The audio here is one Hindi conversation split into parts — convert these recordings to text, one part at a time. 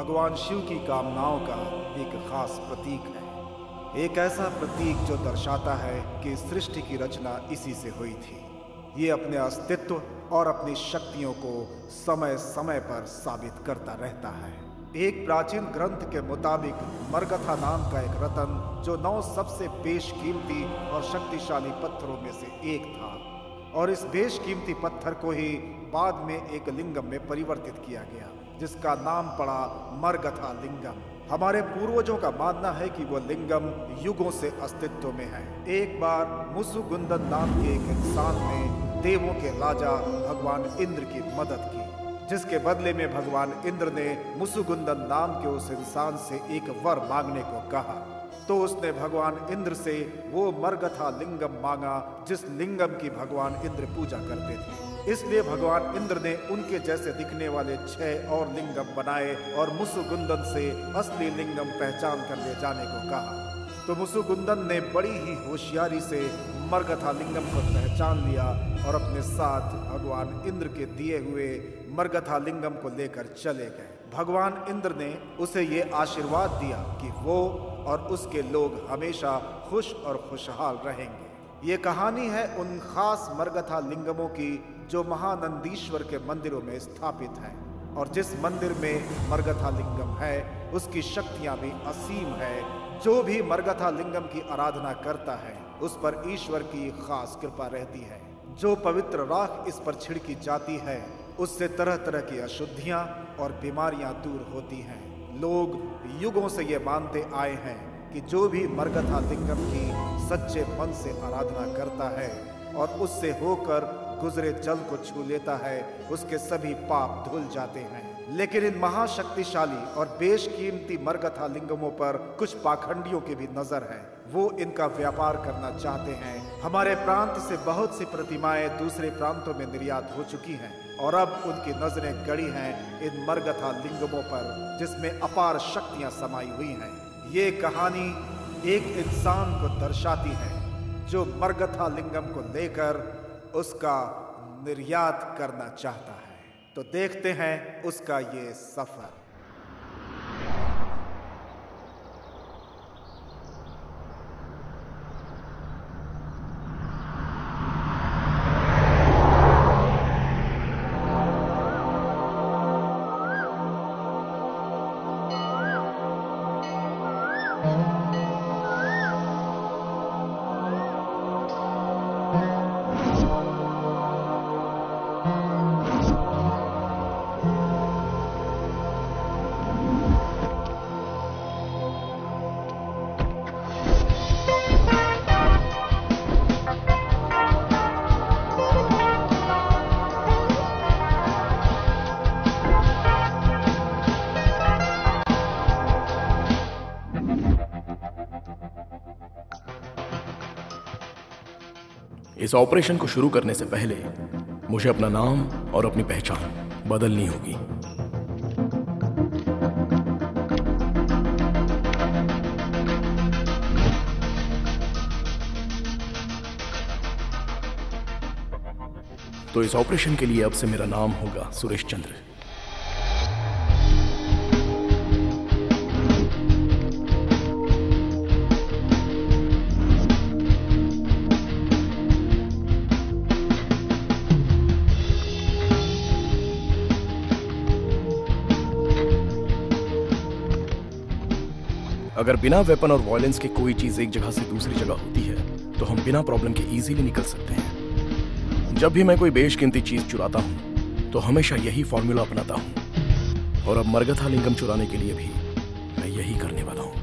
भगवान शिव की कामनाओं का एक खास प्रतीक है। एक ऐसा प्रतीक जो दर्शाता है कि सृष्टि की रचना इसी से हुई थी। ये अपने अस्तित्व और अपनी शक्तियों को समय समय पर साबित करता रहता है। एक प्राचीन ग्रंथ के मुताबिक मरगथा नाम का एक रतन, जो 9 सबसे बेशकीमती और शक्तिशाली पत्थरों में से एक था, और इस बेशकीमती पत्थर को ही बाद में एक लिंगम में परिवर्तित किया गया, जिसका नाम पड़ा मरगथा लिंगम। हमारे पूर्वजों का मानना है कि वो लिंगम युगों से अस्तित्व में है। एक बार मुसुगुंदन नाम के एक इंसान ने देवों के राजा भगवान इंद्र की मदद की, जिसके बदले में भगवान इंद्र ने मुसुगुंदन नाम के उस इंसान से एक वर मांगने को कहा। तो उसने भगवान इंद्र से वो मरगथा लिंगम मांगा जिस लिंगम की भगवान इंद्र पूजा करते थे। इसलिए भगवान इंद्र ने उनके जैसे दिखने वाले 6 और लिंगम बनाए और मुसुगुंदन से असली लिंगम पहचान कर ले जाने को कहा। तो मुसुगुंदन ने बड़ी ही होशियारी से मरगथा लिंगम को पहचान लिया और अपने साथ भगवान इंद्र के दिए हुए मरगथा लिंगम को लेकर चले गए। भगवान इंद्र ने उसे ये आशीर्वाद दिया कि वो और उसके लोग हमेशा खुश और खुशहाल रहेंगे। ये कहानी है उन खास मरगथा लिंगमों की जो महानंदीश्वर के मंदिरों में स्थापित है, और जिस मंदिर में मरगथा लिंगम है उसकी शक्तियां भी असीम है। जो भी मरगथा लिंगम की आराधना करता है उस पर ईश्वर की खास कृपा रहती है। जो पवित्र राख इस पर छिड़की जाती है उससे तरह तरह की अशुद्धियां और बीमारियां दूर होती हैं। लोग युगों से ये मानते आए हैं कि जो भी मरगथा लिंगम की सच्चे मन से आराधना करता है और उससे होकर गुजरे जल को छू लेता है, उसके सभी पाप धुल जाते हैं। लेकिन इन महाशक्तिशाली और बेशकीमती मरगथा लिंगमों पर कुछ पाखंडियों की भी नजर है। वो इनका व्यापार करना चाहते हैं। हमारे प्रांत से बहुत सी प्रतिमाएं दूसरे प्रांतों में निर्यात हो चुकी हैं और अब उनकी नजरें गड़ी हैं इन मरगथा लिंगमों पर, जिसमें अपार शक्तियां समाई हुई हैं। ये कहानी एक इंसान को दर्शाती है जो मरगथा लिंगम को लेकर उसका निर्यात करना चाहता है। तो देखते हैं उसका ये सफर। इस ऑपरेशन को शुरू करने से पहले मुझे अपना नाम और अपनी पहचान बदलनी होगी। तो इस ऑपरेशन के लिए अब से मेरा नाम होगा सुरेश चंद्र। अगर बिना वेपन और वायलेंस के कोई चीज एक जगह से दूसरी जगह होती है तो हम बिना प्रॉब्लम के इजीली निकल सकते हैं। जब भी मैं कोई बेशकीमती चीज चुराता हूं तो हमेशा यही फॉर्मूला अपनाता हूं, और अब मरगथा लिंगम चुराने के लिए भी मैं यही करने वाला हूं।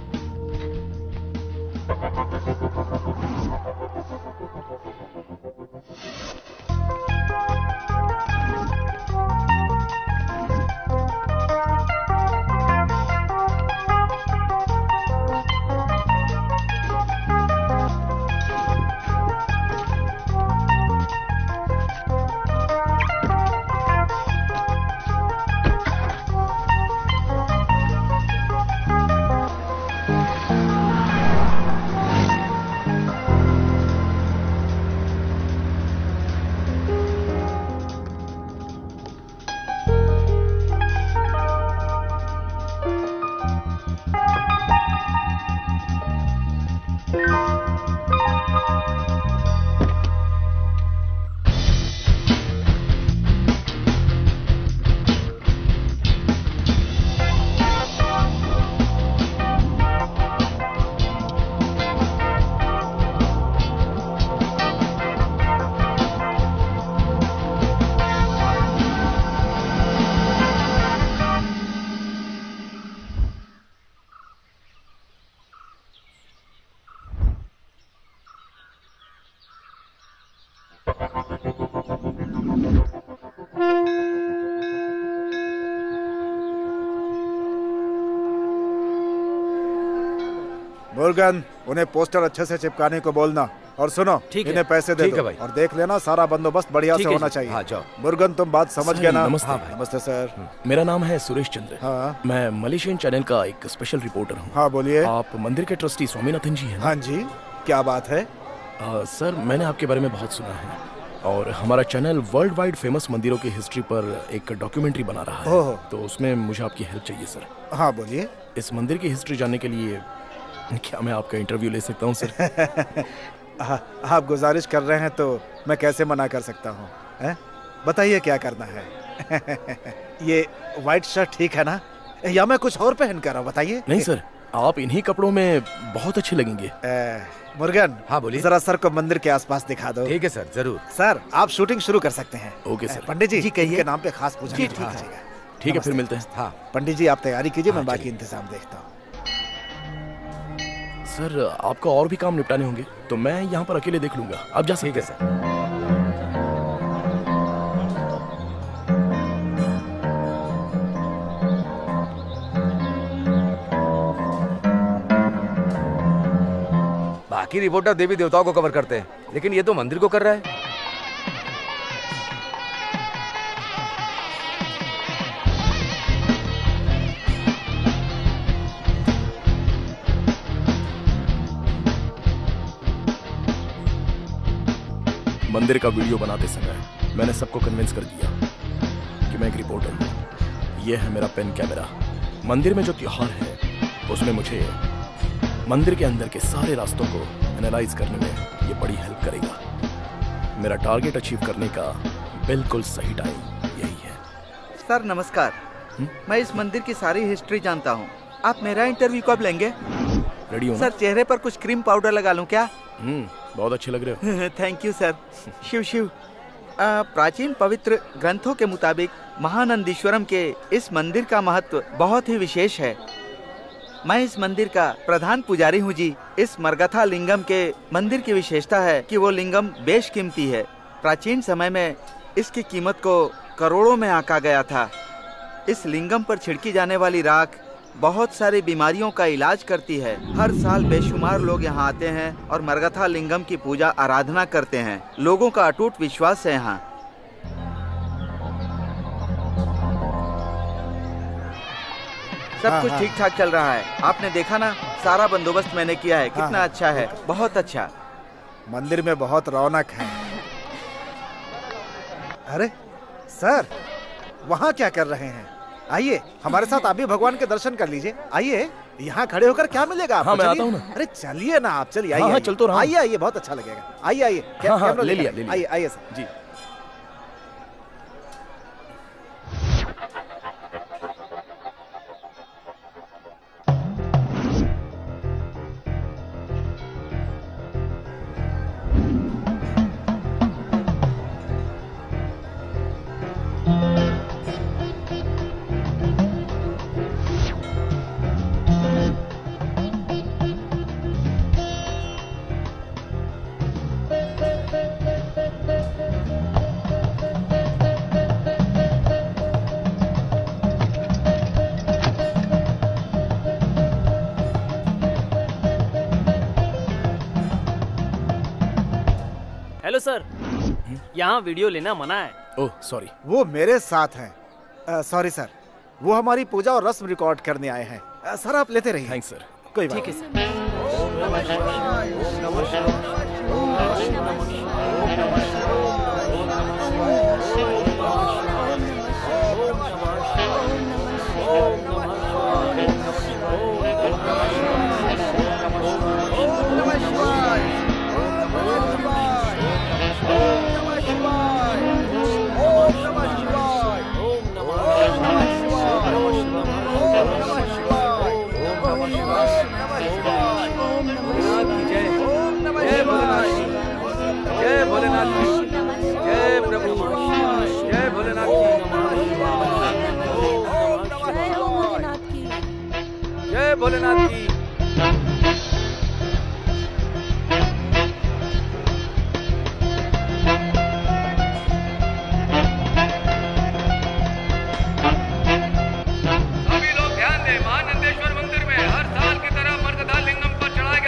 मुर्गन, उन्हें पोस्टर अच्छे से चिपकाने को बोलना। और सुनो, इन्हें पैसे दे दो और देख लेना सारा बंदोबस्त बढ़िया से होना चाहिए। हाँ, जाओ। मुर्गन, तुम बात समझ गए ना? नमस्ते। नमस्ते सर। मेरा नाम है सुरेश चंद्र। हाँ। मैं मलेशियन चैनल का एक स्पेशल रिपोर्टर हूँ। हाँ बोलिए। आप मंदिर के ट्रस्टी स्वामीनाथन जी हैं ना? हाँ जी, क्या बात है? सर, मैंने आपके बारे में बहुत सुना है और हमारा चैनल वर्ल्ड वाइड फेमस मंदिरों की हिस्ट्री पर एक डॉक्यूमेंट्री बना रहा है, तो उसमें मुझे आपकी हेल्प चाहिए सर। हाँ बोलिए। इस मंदिर की हिस्ट्री जानने के लिए क्या मैं आपका इंटरव्यू ले सकता हूँ सर? आप गुजारिश कर रहे हैं तो मैं कैसे मना कर सकता हूँ? बताइए क्या करना है। ये व्हाइट शर्ट ठीक है ना, या मैं कुछ और पहन कर? बताइए। नहीं सर, आप इन्हीं कपड़ों में बहुत अच्छे लगेंगे। मुर्गन, हाँ बोलिए। जरा सर को मंदिर के आसपास दिखा दो। ठीक है सर, जरूर। सर, आप शूटिंग शुरू कर सकते हैं। Okay sir. पंडित जी, कहिए। के नाम पे खास पूजा जी, कीजिएगा। ठीक है, फिर मिलते हैं। हाँ पंडित जी, आप तैयारी कीजिए, मैं हाँ, बाकी चलिए। इंतजाम देखता हूँ। सर, आपको और भी काम निपटाने होंगे तो मैं यहाँ पर अकेले देख लूंगा, आप जा सकते हैं। ठीक है सर। बाकी रिपोर्टर देवी देवताओं को कवर करते हैं, लेकिन ये तो मंदिर को कर रहा है। मंदिर का वीडियो बनाते समय मैंने सबको कन्विंस कर दिया कि मैं एक रिपोर्टर हूँ। यह है मेरा पेन कैमरा। मंदिर में जो त्योहार है उसमें मुझे मंदिर के अंदर के सारे रास्तों को एनालाइज करने में ये बड़ी हेल्प करेगा। मेरा टारगेट अचीव करने का बिल्कुल सही टाइम यही है। सर नमस्कार। मैं इस मंदिर की सारी हिस्ट्री जानता हूँ। आप मेरा इंटरव्यू कब लेंगे? रेडी हो? सर, चेहरे पर कुछ क्रीम पाउडर लगा लूँ क्या? बहुत अच्छे लग रहे हो। Thank you sir. Shiva Shiva. प्राचीन पवित्र ग्रंथों के मुताबिक महानंदीश्वरम के इस मंदिर का महत्व बहुत ही विशेष है। मैं इस मंदिर का प्रधान पुजारी हूँ जी। इस मरगथा लिंगम के मंदिर की विशेषता है कि वो लिंगम बेशकीमती है। प्राचीन समय में इसकी कीमत को करोड़ों में आंका गया था। इस लिंगम पर छिड़की जाने वाली राख बहुत सारी बीमारियों का इलाज करती है। हर साल बेशुमार लोग यहाँ आते हैं और मरगथा लिंगम की पूजा आराधना करते हैं। लोगों का अटूट विश्वास है यहाँ। सब कुछ ठीक ठाक चल रहा है। आपने देखा ना, सारा बंदोबस्त मैंने किया है। कितना अच्छा है, बहुत अच्छा। मंदिर में बहुत रौनक है। अरे सर, वहाँ क्या कर रहे हैं? आइए हमारे साथ, आप भी भगवान के दर्शन कर लीजिए। आइए, यहाँ खड़े होकर क्या मिलेगा आपको? हाँ, मैं आता हूँ ना। अरे चलिए ना आप, चलिए। हाँ, चल तो रहा हूँ। आइए आइए, बहुत अच्छा लगेगा। आइए आइए। हाँ, ले लिया। आइए आइए सर जी। हेलो सर, यहाँ वीडियो लेना मना है। Oh sorry. वो मेरे साथ हैं। सॉरी सर, वो हमारी पूजा और रस्म रिकॉर्ड करने आए हैं। सर आप लेते रहिए। Thanks sir. कोई बात ठीक है नहीं। सर। जय भोलेनाथ की, जय प्रभु, जय भोलेनाथ की, जय भोलेनाथ की। सभी लोग ध्यान दें, महानंदेश्वर मंदिर में हर साल की तरह मर्कधा लिंगम पर चढ़ाए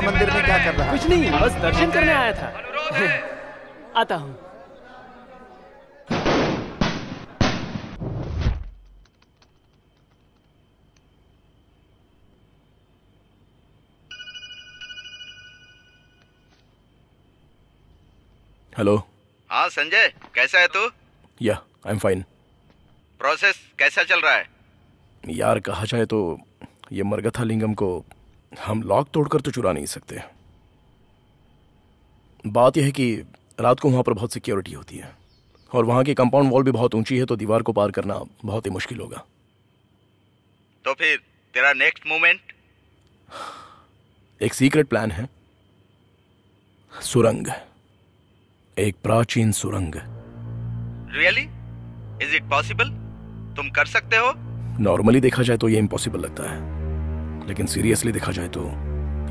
मंदिर में क्या कर रहा है? कुछ नहीं, बस दर्शन करने आया था। आता हूँ। हेलो। हाँ संजय, कैसा है तू? या आई एम फाइन। प्रोसेस कैसा चल रहा है? यार कहा जाए तो ये मरगथा लिंगम को हम लॉक तोड़कर तो चुरा नहीं सकते। बात यह है कि रात को वहां पर बहुत सिक्योरिटी होती है और वहां की कंपाउंड वॉल भी बहुत ऊंची है, तो दीवार को पार करना बहुत ही मुश्किल होगा। तो फिर तेरा नेक्स्ट मूवमेंट? एक सीक्रेट प्लान है, सुरंग, एक प्राचीन सुरंग। रियली? Is it possible? तुम कर सकते हो? नॉर्मली देखा जाए तो ये इम्पॉसिबल लगता है, लेकिन सीरियसली देखा जाए तो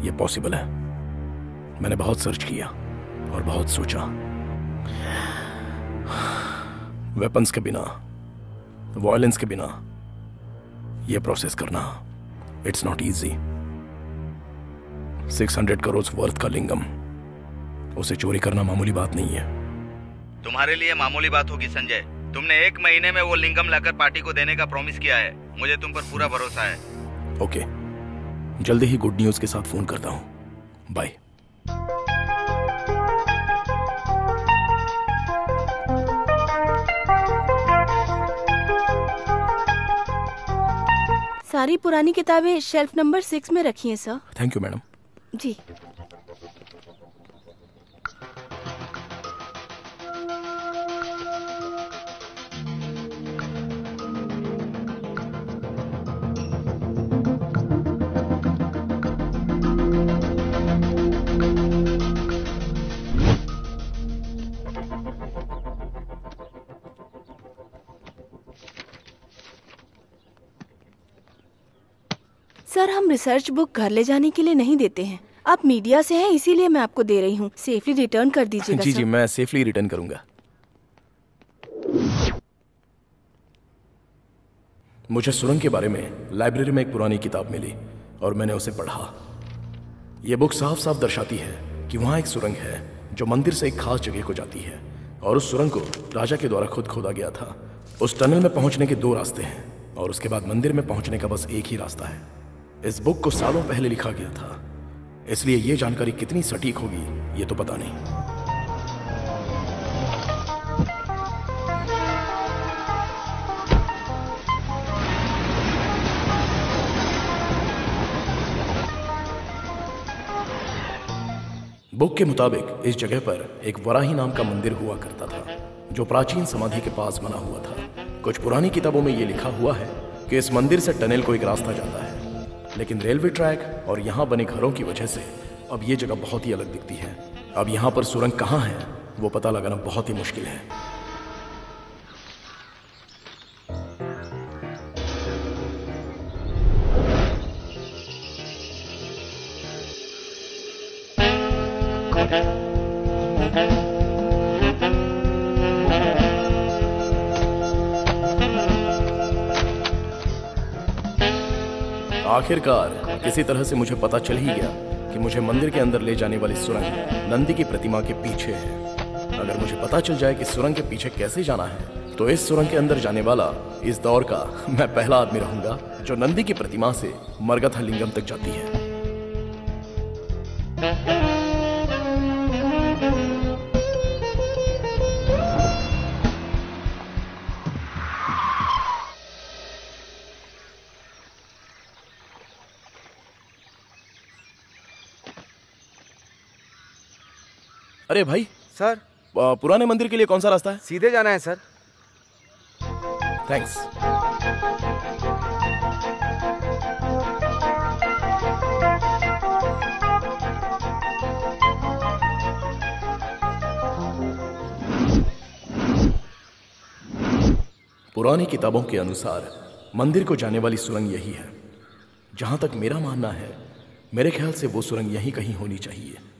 ये पॉसिबल है। मैंने बहुत सर्च किया और बहुत सोचा। वेपन्स के बिना, वायलेंस के बिना ये प्रोसेस करना it's not easy. 600 crore worth का लिंगम, उसे चोरी करना मामूली बात नहीं है। तुम्हारे लिए मामूली बात होगी संजय। तुमने 1 महीने में वो लिंगम लाकर पार्टी को देने का प्रॉमिस किया है। मुझे तुम पर पूरा भरोसा है। ओके, जल्दी ही गुड न्यूज के साथ फोन करता हूं। बाय। सारी पुरानी किताबें शेल्फ नंबर 6 में रखी हैं सर। Thank you madam. जी। सर, हम रिसर्च बुक घर ले जाने के लिए नहीं देते हैं। आप मीडिया से हैं, इसीलिए मैं आपको दे रही हूँ। सेफली रिटर्न कर दीजिएगा। जी जी, मैं सेफली रिटर्न करूंगा। मुझे सुरंग के बारे में लाइब्रेरी में एक पुरानी किताब मिली और मैंने उसे पढ़ा। यह बुक साफ साफ दर्शाती है कि वहां एक सुरंग है जो मंदिर से एक खास जगह को जाती है और उस सुरंग को राजा के द्वारा खुद खोदा गया था। उस टनल में पहुंचने के 2 रास्ते हैं और उसके बाद मंदिर में पहुंचने का बस एक ही रास्ता है। इस बुक को सालों पहले लिखा गया था, इसलिए यह जानकारी कितनी सटीक होगी ये तो पता नहीं। बुक के मुताबिक इस जगह पर एक वराही नाम का मंदिर हुआ करता था जो प्राचीन समाधि के पास बना हुआ था। कुछ पुरानी किताबों में यह लिखा हुआ है कि इस मंदिर से टनल को एक रास्ता जाता है, लेकिन रेलवे ट्रैक और यहाँ बने घरों की वजह से अब ये जगह बहुत ही अलग दिखती है। अब यहाँ पर सुरंग कहाँ है वो पता लगाना बहुत ही मुश्किल है। आखिरकार किसी तरह से मुझे पता चल ही गया कि मुझे मंदिर के अंदर ले जाने वाली सुरंग नंदी की प्रतिमा के पीछे है। अगर मुझे पता चल जाए कि सुरंग के पीछे कैसे जाना है तो इस सुरंग के अंदर जाने वाला इस दौर का मैं पहला आदमी रहूंगा जो नंदी की प्रतिमा से मरगथा लिंगम तक जाती है। अरे भाई सर, पुराने मंदिर के लिए कौन सा रास्ता है? सीधे जाना है सर। थैंक्स। पुरानी किताबों के अनुसार मंदिर को जाने वाली सुरंग यही है। जहां तक मेरा मानना है, मेरे ख्याल से वो सुरंग यहीं कहीं होनी चाहिए।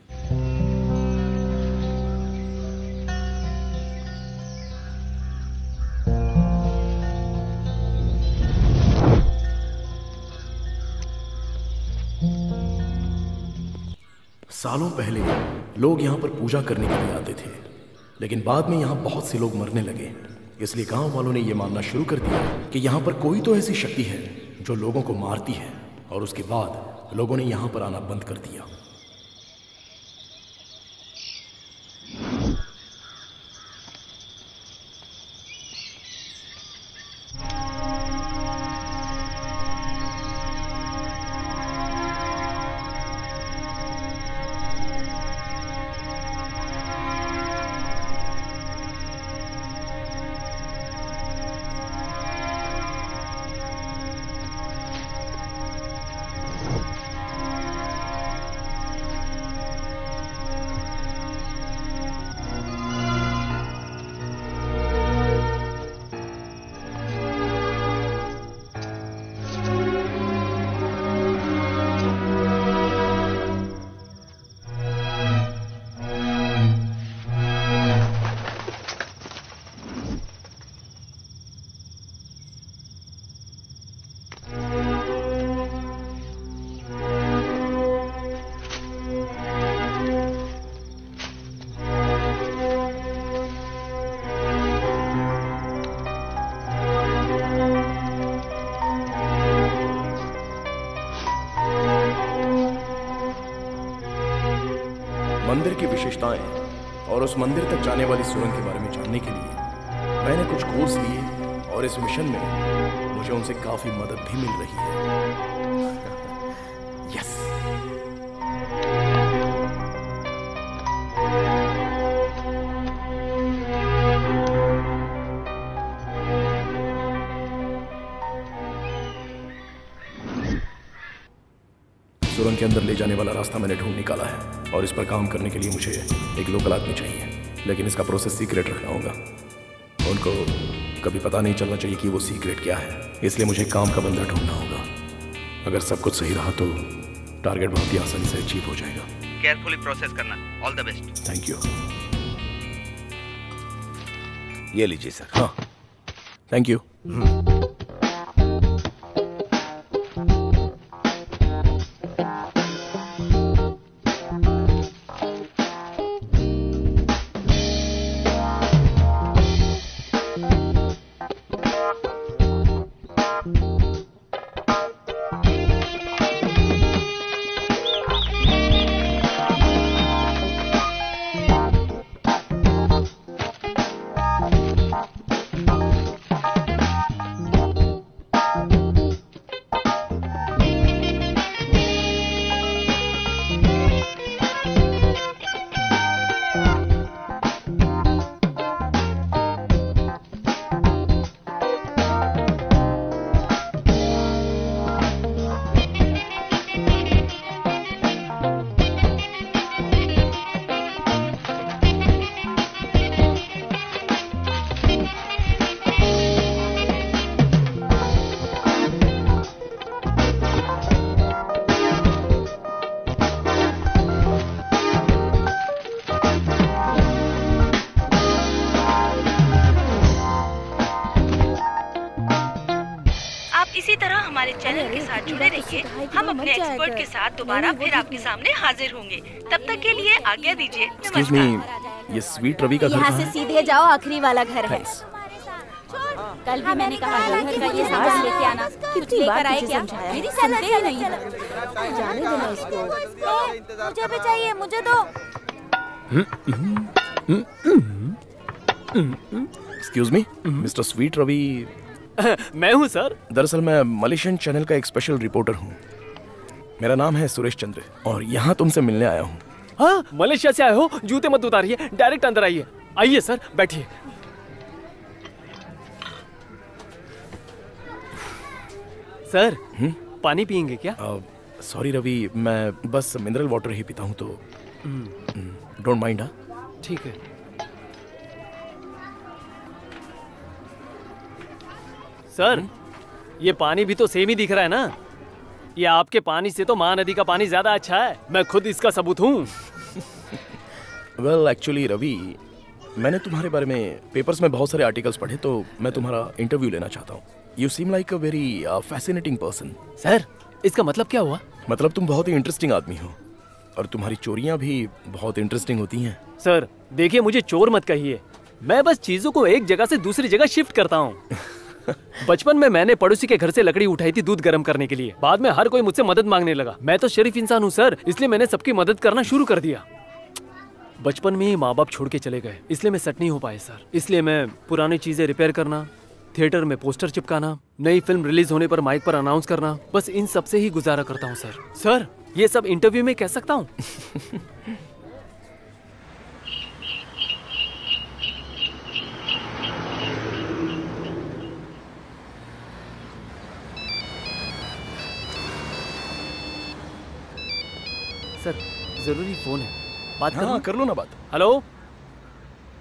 सालों पहले लोग यहाँ पर पूजा करने के लिए आते थे, लेकिन बाद में यहाँ बहुत से लोग मरने लगे, इसलिए गांव वालों ने यह मानना शुरू कर दिया कि यहाँ पर कोई तो ऐसी शक्ति है जो लोगों को मारती है, और उसके बाद लोगों ने यहाँ पर आना बंद कर दिया। मंदिर की विशेषताएं और उस मंदिर तक जाने वाली सुरंग के बारे में जानने के लिए मैंने कुछ कोर्स लिए, और इस मिशन में मुझे उनसे काफी मदद भी मिल रही है। यस। सुरंग के अंदर ले जाने वाला रास्ता मैंने ढूंढ निकाला है, और इस पर काम करने के लिए मुझे एक लोकल आदमी चाहिए, लेकिन इसका प्रोसेस सीक्रेट रखना होगा। उनको कभी पता नहीं चलना चाहिए कि वो सीक्रेट क्या है, इसलिए मुझे काम का बंदा ढूंढना होगा। अगर सब कुछ सही रहा तो टारगेट बहुत ही आसानी से अचीव हो जाएगा। केयरफुली प्रोसेस करना। All the best. Thank you. ये लीजिए सर। हाँ, थैंक यू। इसी तरह हमारे चैनल के साथ जुड़े रहिए। हम अपने एक्सपर्ट के साथ दोबारा फिर आपके सामने हाजिर होंगे। तब तक के लिए आज्ञा दीजिए। एक्सक्यूज मी, ये स्वीट रवि का घर यहाँ कहाँ से है? सीधे जाओ, आखिरी वाला घर है। Thanks. कल भी मैंने कहा घर का ये सामान लेके आना। कुछ लेकर आए क्या? मेरी सुनते ही नहीं। जाने देना इसको। मुझे भी चाहिए, मुझे दो। Excuse me, mister sweet Ravi. मैं हूँ सर। दरअसल मैं मलेशियन चैनल का एक स्पेशल रिपोर्टर हूँ। मेरा नाम है सुरेश चंद्र, और यहाँ तुमसे मिलने आया हूँ। हाँ, मलेशिया से आए हो? जूते मत उतारिए, डायरेक्ट अंदर आइए। आइए सर, बैठिए। सर, पानी पियेंगे क्या? सॉरी रवि, मैं बस मिनरल वाटर ही पीता हूँ, तो डोंट माइंड। हाँ, ठीक है। सर, ये पानी भी तो सेम ही दिख रहा है ना? ये आपके पानी से तो महानदी का पानी ज्यादा अच्छा है। मैं खुद इसका सबूत हूँ। वेल एक्चुअली रवि, मैंने तुम्हारे बारे में पेपर्स में बहुत सारे आर्टिकल्स पढ़े, तो मैं तुम्हारा इंटरव्यू लेना चाहता हूँ। You seem like a very fascinating person. Sir, इसका मतलब क्या हुआ? मतलब तुम बहुत ही इंटरेस्टिंग आदमी हो। और तुम्हारी चोरियां भी बहुत इंटरेस्टिंग होती हैं। सर देखिए, मुझे चोर मत कहिए, मैं बस चीजों को एक जगह से दूसरी जगह शिफ्ट करता हूँ। बचपन में मैंने पड़ोसी के घर से लकड़ी उठाई थी दूध गर्म करने के लिए। बाद में हर कोई मुझसे मदद मांगने लगा। मैं तो शरीफ इंसान हूँ सर, इसलिए मैंने सबकी मदद करना शुरू कर दिया। बचपन में ही माँ बाप छोड़ के चले गए, इसलिए मैं सेट नहीं हो पाए सर। इसलिए मैं पुरानी चीजें रिपेयर करना, थिएटर में पोस्टर चिपकाना, नई फिल्म रिलीज होने पर माइक पर अनाउंस करना, बस इन सब से ही गुजारा करता हूँ सर। सर ये सब इंटरव्यू में कह सकता हूँ? सर जरूरी फोन है, बात हाँ, कर लो ना बात। हेलो,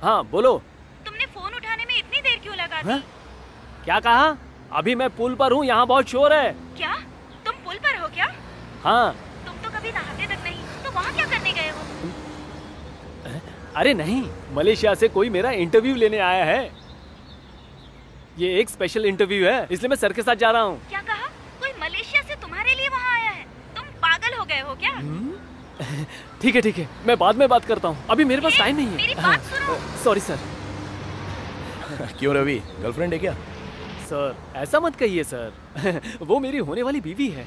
हाँ बोलो। तुमने फोन उठाने में इतनी देर क्यों लगा दी? हाँ? क्या कहा? अभी मैं पुल पर हूँ, यहाँ बहुत शोर है। क्या तुम पुल पर हो क्या? हाँ। तुम तो कभी नहाते तक नहीं, तो वहाँ क्या करने गए हो? अरे नहीं, मलेशिया से कोई मेरा इंटरव्यू लेने आया है। ये एक स्पेशल इंटरव्यू है, इसलिए मैं सर के साथ जा रहा हूँ। क्या कहा? कोई मलेशिया से तुम्हारे लिए वहाँ आया है? तुम पागल हो गए हो क्या? ठीक है, मैं बाद में बात करता हूँ, अभी मेरे पास टाइम नहीं है। मेरी बात सुनो। Sorry sir. क्यों रवि, गर्लफ्रेंड है क्या? सर ऐसा मत कहिए सर। वो मेरी होने वाली बीवी है।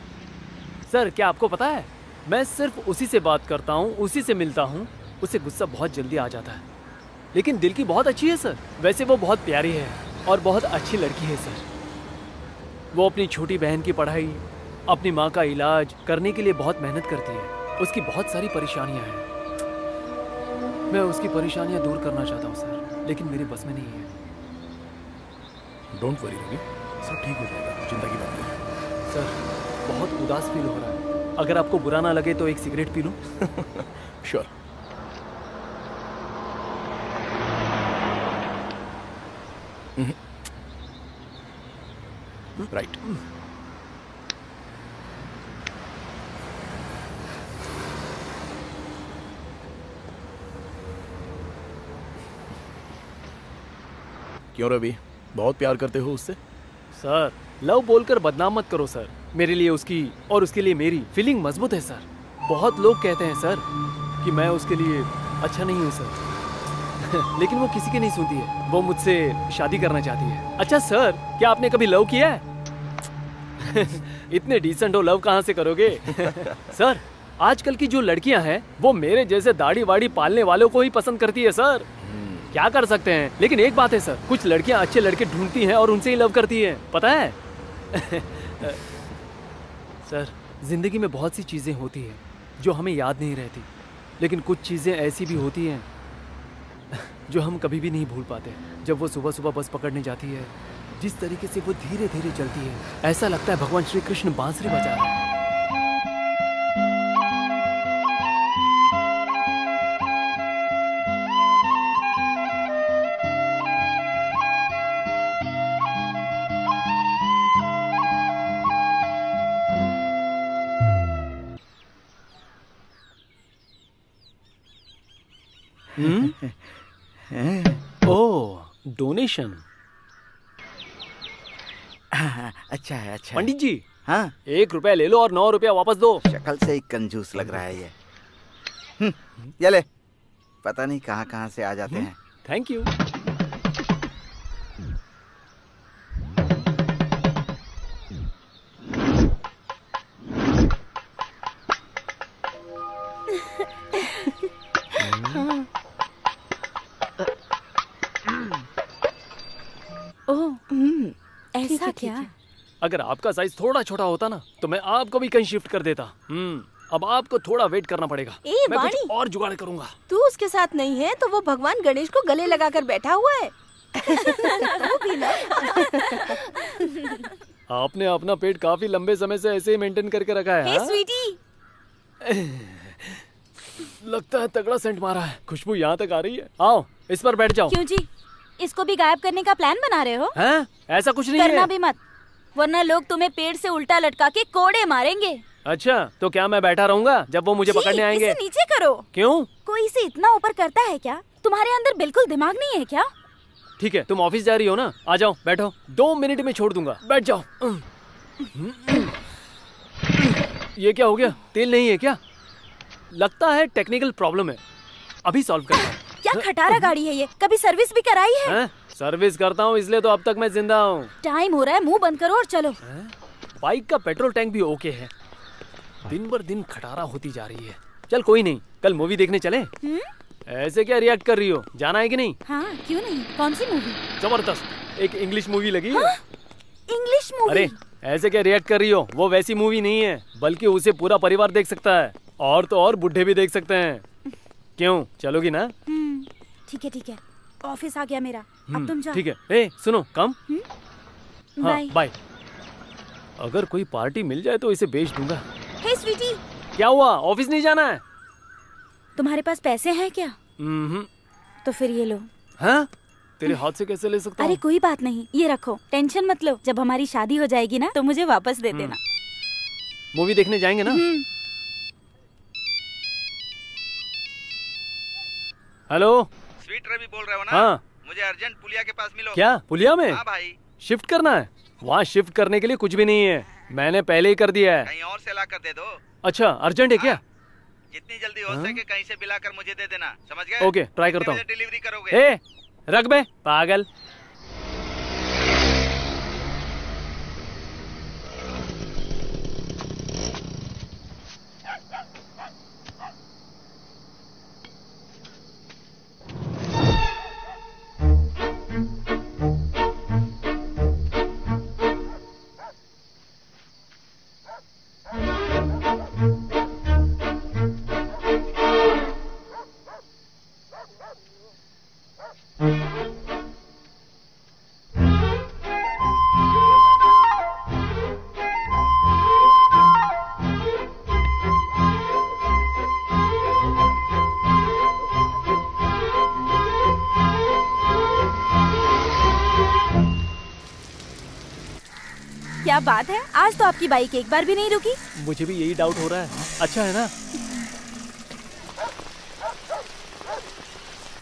सर क्या आपको पता है, मैं सिर्फ उसी से बात करता हूँ, उसी से मिलता हूँ, उसे गुस्सा बहुत जल्दी आ जाता है, लेकिन दिल की बहुत अच्छी है सर। वैसे वो बहुत प्यारी है और बहुत अच्छी लड़की है सर। वो अपनी छोटी बहन की पढ़ाई, अपनी माँ का इलाज करने के लिए बहुत मेहनत करती है। उसकी बहुत सारी परेशानियां हैं, मैं उसकी परेशानियां दूर करना चाहता हूं सर, लेकिन मेरे बस में नहीं है। डोंट वरी रवि, सब ठीक हो जाएगा, चिंता की बात नहीं। सर बहुत उदास फील हो रहा है, अगर आपको बुरा ना लगे तो एक सिगरेट पी लूं? श्योर। राइट। क्यों रवि, बहुत प्यार करते हो उससे? सर लव बोलकर बदनाम मत करो सर। मेरे लिए उसकी और उसके लिए मेरी फीलिंग मजबूत है सर। बहुत लोग कहते हैं सर कि मैं उसके लिए अच्छा नहीं हूँ सर। लेकिन वो किसी की नहीं सुनती है, वो मुझसे शादी करना चाहती है। अच्छा सर, क्या आपने कभी लव किया है? इतने डिसेंट हो, लव कहाँ से करोगे? सर आजकल की जो लड़कियां हैं वो मेरे जैसे दाढ़ी वाड़ी पालने वालों को ही पसंद करती है सर। क्या कर सकते हैं, लेकिन एक बात है सर, कुछ लड़कियां अच्छे लड़के ढूंढती हैं और उनसे ही लव करती हैं, पता है? सर जिंदगी में बहुत सी चीजें होती हैं जो हमें याद नहीं रहती, लेकिन कुछ चीजें ऐसी भी होती हैं जो हम कभी भी नहीं भूल पाते। जब वो सुबह सुबह बस पकड़ने जाती है, जिस तरीके से वो धीरे धीरे चलती है, ऐसा लगता है भगवान श्री कृष्ण बांसुरी बजा रहे हैं। ओह, डोनेशन। अच्छा है, अच्छा है। पंडित जी, हाँ 1 रुपया ले लो और 9 रुपया वापस दो। शक्ल से ही कंजूस लग रहा है ये। ये ले, पता नहीं कहाँ कहाँ से आ जाते हैं। Thank you. ऐसा क्या? अगर आपका साइज थोड़ा छोटा होता ना तो मैं आपको भी कहीं शिफ्ट कर देता। अब आपको थोड़ा वेट करना पड़ेगा। मैं कुछ और जुगाड़ करूंगा। तू उसके साथ नहीं है तो वो भगवान गणेश को गले लगाकर बैठा हुआ है। तू भी ना। आपने अपना पेट काफी लंबे समय से ऐसे ही मेंटेन करके रखा है। हे स्वीटी, लगता है तगड़ा सेंट मारा है। खुशबू यहाँ तक आ रही है। आओ इस पर बैठ जाओ। क्यों जी, इसको भी गायब करने का प्लान बना रहे हो? हैं? ऐसा कुछ नहीं करना है। भी मत, वरना लोग तुम्हें पेड़ से उल्टा लटका के कोड़े मारेंगे। अच्छा तो क्या मैं बैठा रहूंगा जब वो मुझे पकड़ने आएंगे? इसे नीचे करो। क्यों? कोई इसे इतना ऊपर करता है क्या? तुम्हारे अंदर बिल्कुल दिमाग नहीं है क्या? ठीक है, तुम ऑफिस जा रही हो ना, आ जाओ बैठो, 2 मिनट में छोड़ दूंगा, बैठ जाओ। ये क्या हो गया, तेल नहीं है क्या? लगता है टेक्निकल प्रॉब्लम है, अभी सॉल्व करता हूँ। क्या खटारा गाड़ी है ये, कभी सर्विस भी कराई है? सर्विस करता हूँ इसलिए तो अब तक मैं जिंदा हूँ। टाइम हो रहा है, मुंह बंद करो और चलो। बाइक का पेट्रोल टैंक भी ओके है, दिन भर दिन खटारा होती जा रही है। चल कोई नहीं, कल मूवी देखने चले। ऐसे क्या रिएक्ट कर रही हो, जाना है कि नहीं? हाँ क्यों नहीं, कौन सी मूवी? जबरदस्त, एक इंग्लिश मूवी लगी है। English movie? अरे ऐसे क्या रिएक्ट कर रही हो, वो वैसी मूवी नहीं है, बल्कि उसे पूरा परिवार देख सकता है, और तो और बुढ़े भी देख सकते हैं। क्यों, चलोगी ना? ठीक है ठीक है, ऑफिस आ गया मेरा, अब तुम जाओ। ठीक है। ए सुनो, कम। Bye bye. अगर कोई पार्टी मिल जाए तो इसे बेच दूंगा। हे स्वीटी। क्या हुआ, ऑफिस नहीं जाना है? तुम्हारे पास पैसे हैं क्या? तो फिर ये लो। हाँ? तेरे हाथ से कैसे ले सकता हूँ? अरे कोई बात नहीं, ये रखो, टेंशन मत लो, जब हमारी शादी हो जाएगी ना तो मुझे वापस दे देना। मूवी देखने जाएंगे ना? हेलो, स्वीट रवि बोल रहे हो ना? हाँ। मुझे अर्जेंट पुलिया के पास मिलो। क्या पुलिया में? हाँ भाई। शिफ्ट करना है? वहाँ शिफ्ट करने के लिए कुछ भी नहीं है, मैंने पहले ही कर दिया है। कहीं और से ला कर दे दो। अच्छा, अर्जेंट है क्या? जितनी जल्दी हो सके कहीं से मिलाकर मुझे दे देना, समझ गए? ओके, ट्राई करता हूँ। डिलीवरी करोगे? ए, रख बे पागल। क्या बात है, आज तो आपकी बाइक एक बार भी नहीं रुकी। मुझे भी यही डाउट हो रहा है। अच्छा है ना?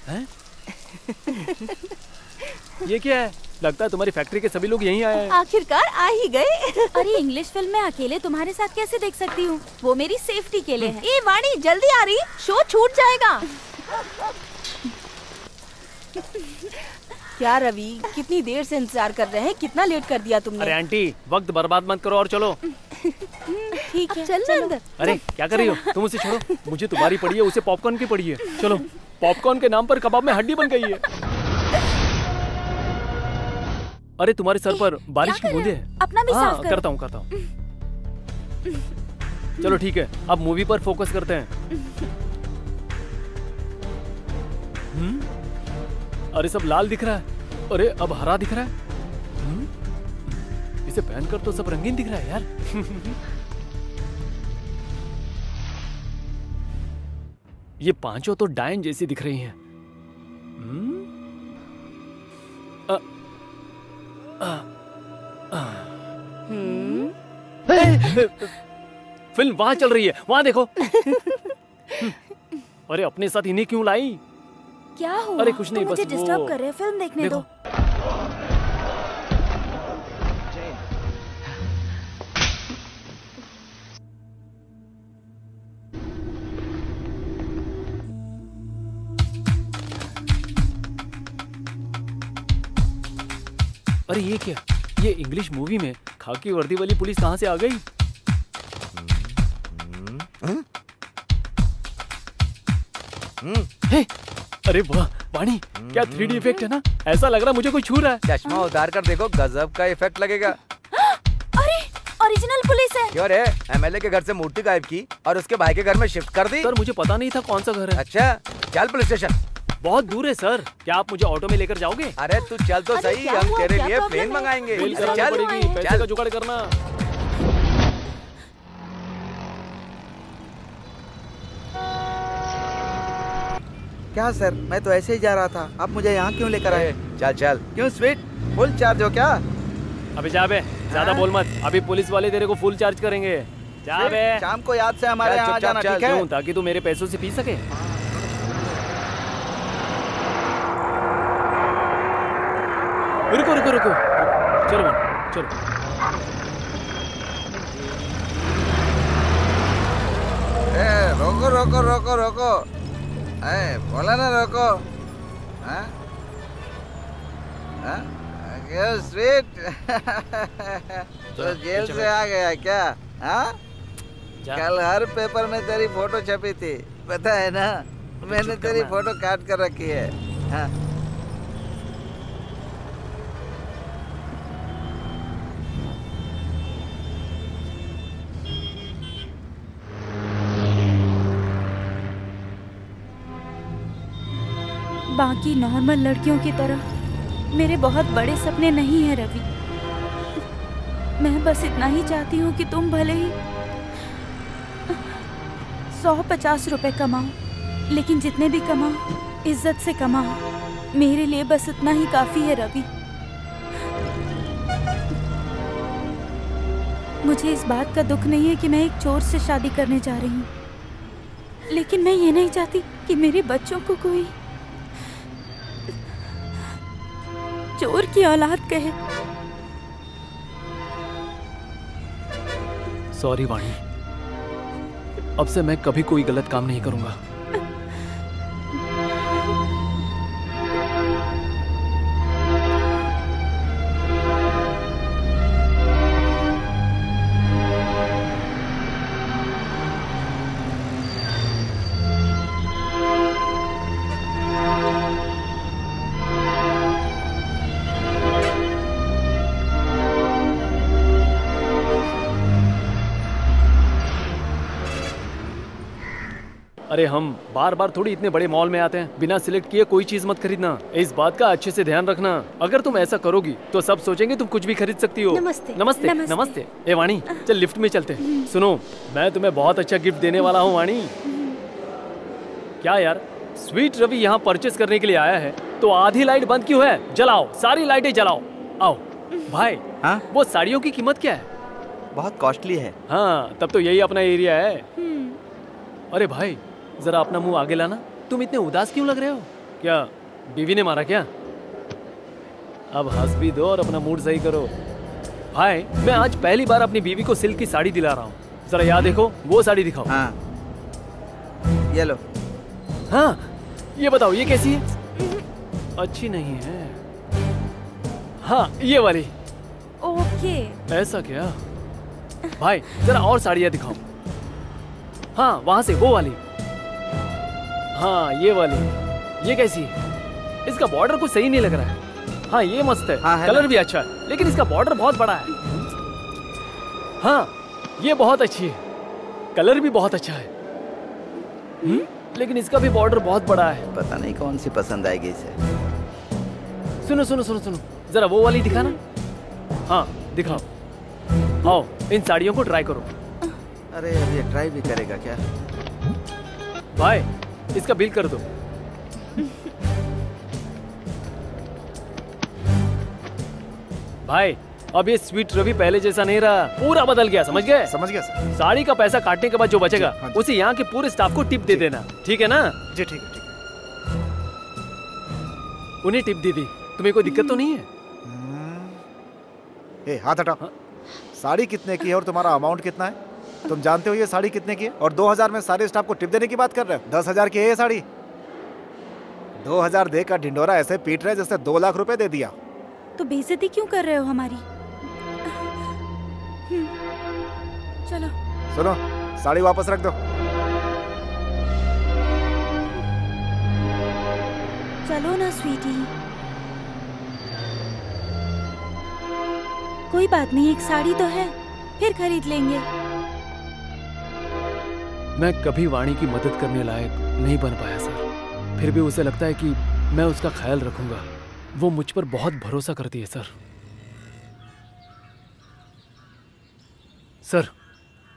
हैं? ये क्या है? लगता है तुम्हारी फैक्ट्री के सभी लोग यहीं आए हैं। आखिरकार आ ही गए। अरे इंग्लिश फिल्म में अकेले तुम्हारे साथ कैसे देख सकती हूँ, वो मेरी सेफ्टी के लिए है। ए वाणी जल्दी आ रही, शो छूट जाएगा। क्या रवि, कितनी देर से इंतजार कर रहे हैं, कितना लेट कर दिया तुमने। अरे आंटी, वक्त बर्बाद मत करो और चलो। ठीक है, चल अंदर। अरे क्या कर रही हो तुम, उसे छोड़ो। मुझे तुम्हारी पड़ी है, उसे पॉपकॉर्न की पड़ी है। चलो, पॉपकॉर्न के नाम पर कबाब में हड्डी बन गई है। अरे तुम्हारे सर पर बारिश की बूंदें हैं। अपना भी साफ कर। करता हूँ। चलो ठीक है, अब मूवी पर फोकस करते हैं। अरे सब लाल दिख रहा है, अरे अब हरा दिख रहा है। इसे पहनकर तो सब रंगीन दिख रहा है यार। ये पांचों तो डायन जैसी दिख रही हैं। फिल्म वहां चल रही है, वहां देखो। अरे अपने साथ इन्हें क्यों लाई? क्या हुआ? अरे कुछ नहीं, बस मुझे डिस्टर्ब कर रहे हैं, फिल्म देखने दो। अरे ये क्या, ये इंग्लिश मूवी में खाकी वर्दी वाली पुलिस कहाँ से आ गई? अरे वाह वाणी, क्या 3D इफेक्ट है ना, ऐसा लग रहा मुझे कोई छू रहा है। चश्मा उतार कर देखो, गजब का इफेक्ट लगेगा। अरे ओरिजिनल पुलिस है। क्यों रे, एमएलए के घर से मूर्ति गायब की और उसके भाई के घर में शिफ्ट कर दी? सर मुझे पता नहीं था कौन सा घर है। अच्छा, चल पुलिस स्टेशन। बहुत दूर है सर, क्या आप मुझे ऑटो में लेकर जाओगे? अरे तू चल तो सही, हम तेरे लिए प्लेन मंगाएंगे। बिल करानी पड़ेगी, पैसे का जुगाड़ करना। क्या सर, मैं तो ऐसे ही जा रहा था, आप मुझे यहाँ क्यों लेकर आए? चल चल। क्यों स्वीट, फुल चार्ज हो क्या? अबे जा बे, ज्यादा बोल मत, अभी पुलिस वाले तेरे को फुल चार्ज करेंगे। जा बे। शाम को याद से हमारे यहाँ जाना, ठीक है? क्यों, ताकि तू मेरे पैसों से पी सके। रुको रुको रुको, चलो चलो। रोको रोको रोको रोको, बोला ना रोको। हाँ? हाँ? क्या स्वीट? तो जेल से आ गया क्या? हाँ? कल हर पेपर में तेरी फोटो छपी थी, पता है ना? मैंने तेरी फोटो काट कर रखी है। हाँ? बाकी नॉर्मल लड़कियों की तरह मेरे बहुत बड़े सपने नहीं है रवि। मैं बस इतना ही चाहती हूँ कि तुम भले ही 150 रुपए कमाओ, लेकिन जितने भी कमाओ इज्जत से कमाओ। मेरे लिए बस इतना ही काफी है रवि। मुझे इस बात का दुख नहीं है कि मैं एक चोर से शादी करने जा रही हूँ, लेकिन मैं ये नहीं चाहती कि मेरे बच्चों को कोई चोर की औलाद कहे। सॉरी वाणी, अब से मैं कभी कोई गलत काम नहीं करूंगा। अरे हम बार बार थोड़ी इतने बड़े मॉल में आते हैं। बिना सिलेक्ट किए कोई चीज मत खरीदना। इस बात का अच्छे से ध्यान रखना। अगर तुम ऐसा करोगी तो सब सोचेंगे तुम कुछ भी खरीद सकती हो। नमस्ते। नमस्ते नमस्ते। नमस्ते। ए वाणी, चल लिफ्ट में चलते हैं। सुनो, मैं तुम्हें बहुत अच्छा गिफ्ट देने वाला हूँ वाणी। क्या यार, स्वीट रवि यहाँ परचेस करने के लिए आया है तो आधी लाइट बंद क्यों है? जलाओ, सारी लाइटें जलाओ। आओ भाई। हाँ? वो साड़ियों की कीमत क्या है? बहुत कॉस्टली है। हाँ, तब तो यही अपना एरिया है। अरे भाई, जरा अपना मुंह आगे लाना। तुम इतने उदास क्यों लग रहे हो? क्या बीवी ने मारा क्या? अब हंस भी दो और अपना मूड सही करो। भाई, मैं आज पहली बार अपनी बीवी को सिल्क की साड़ी दिला रहा हूँ। जरा यहाँ देखो, वो साड़ी दिखाओ। हाँ, ये लो। हाँ, ये बताओ ये कैसी है? अच्छी नहीं है। हाँ, ये वाली। ओके। ऐसा क्या? भाई जरा और साड़ियाँ दिखाओ। हाँ, वहां से वो वाली। हाँ, ये वाली। ये कैसी है? इसका बॉर्डर कुछ सही नहीं लग रहा है। हाँ, ये मस्त है। हाँ, है कलर ना? भी अच्छा है, लेकिन इसका बॉर्डर बहुत बड़ा है। हाँ, ये बहुत अच्छी है। कलर भी बहुत अच्छा है। लेकिन इसका भी बॉर्डर बहुत बड़ा है। पता नहीं कौन सी पसंद आएगी इसे। सुनो सुनो सुनो सुनो, जरा वो वाली दिखाना। हाँ, दिखाओ। आओ, इन साड़ियों को ट्राई करो। अरे अब ये ट्राई भी करेगा क्या? भाई, इसका बिल कर दो। भाई, अब ये स्वीट रवि पहले जैसा नहीं रहा, पूरा बदल गया। समझ गए? समझ गया सर। साड़ी का पैसा काटने के बाद जो बचेगा हाँ जी। उसे यहाँ के पूरे स्टाफ को टिप दे देना, ठीक है ना? जी ठीक है ठीक है। उन्हें टिप दे दी। तुम्हें कोई दिक्कत तो नहीं है? ए, हाथ हटाओ। हाँ? साड़ी कितने की है और तुम्हारा अमाउंट कितना है? तुम जानते हो ये साड़ी कितने की है? और 2000 में सारे स्टाफ को टिप देने की बात कर रहे हो? 10,000 की है ये साड़ी। 2000 देकर ढिंडोरा ऐसे पीट रहे जैसे 2 लाख रुपए दे दिया। तो बेइज्जती क्यों कर रहे हो हमारी? चलो। सुनो, साड़ी वापस रख दो। चलो ना स्वीटी। कोई बात नहीं, एक साड़ी तो है, फिर खरीद लेंगे। मैं कभी वाणी की मदद करने लायक नहीं बन पाया सर। फिर भी उसे लगता है कि मैं उसका ख्याल रखूंगा। वो मुझ पर बहुत भरोसा करती है सर। सर,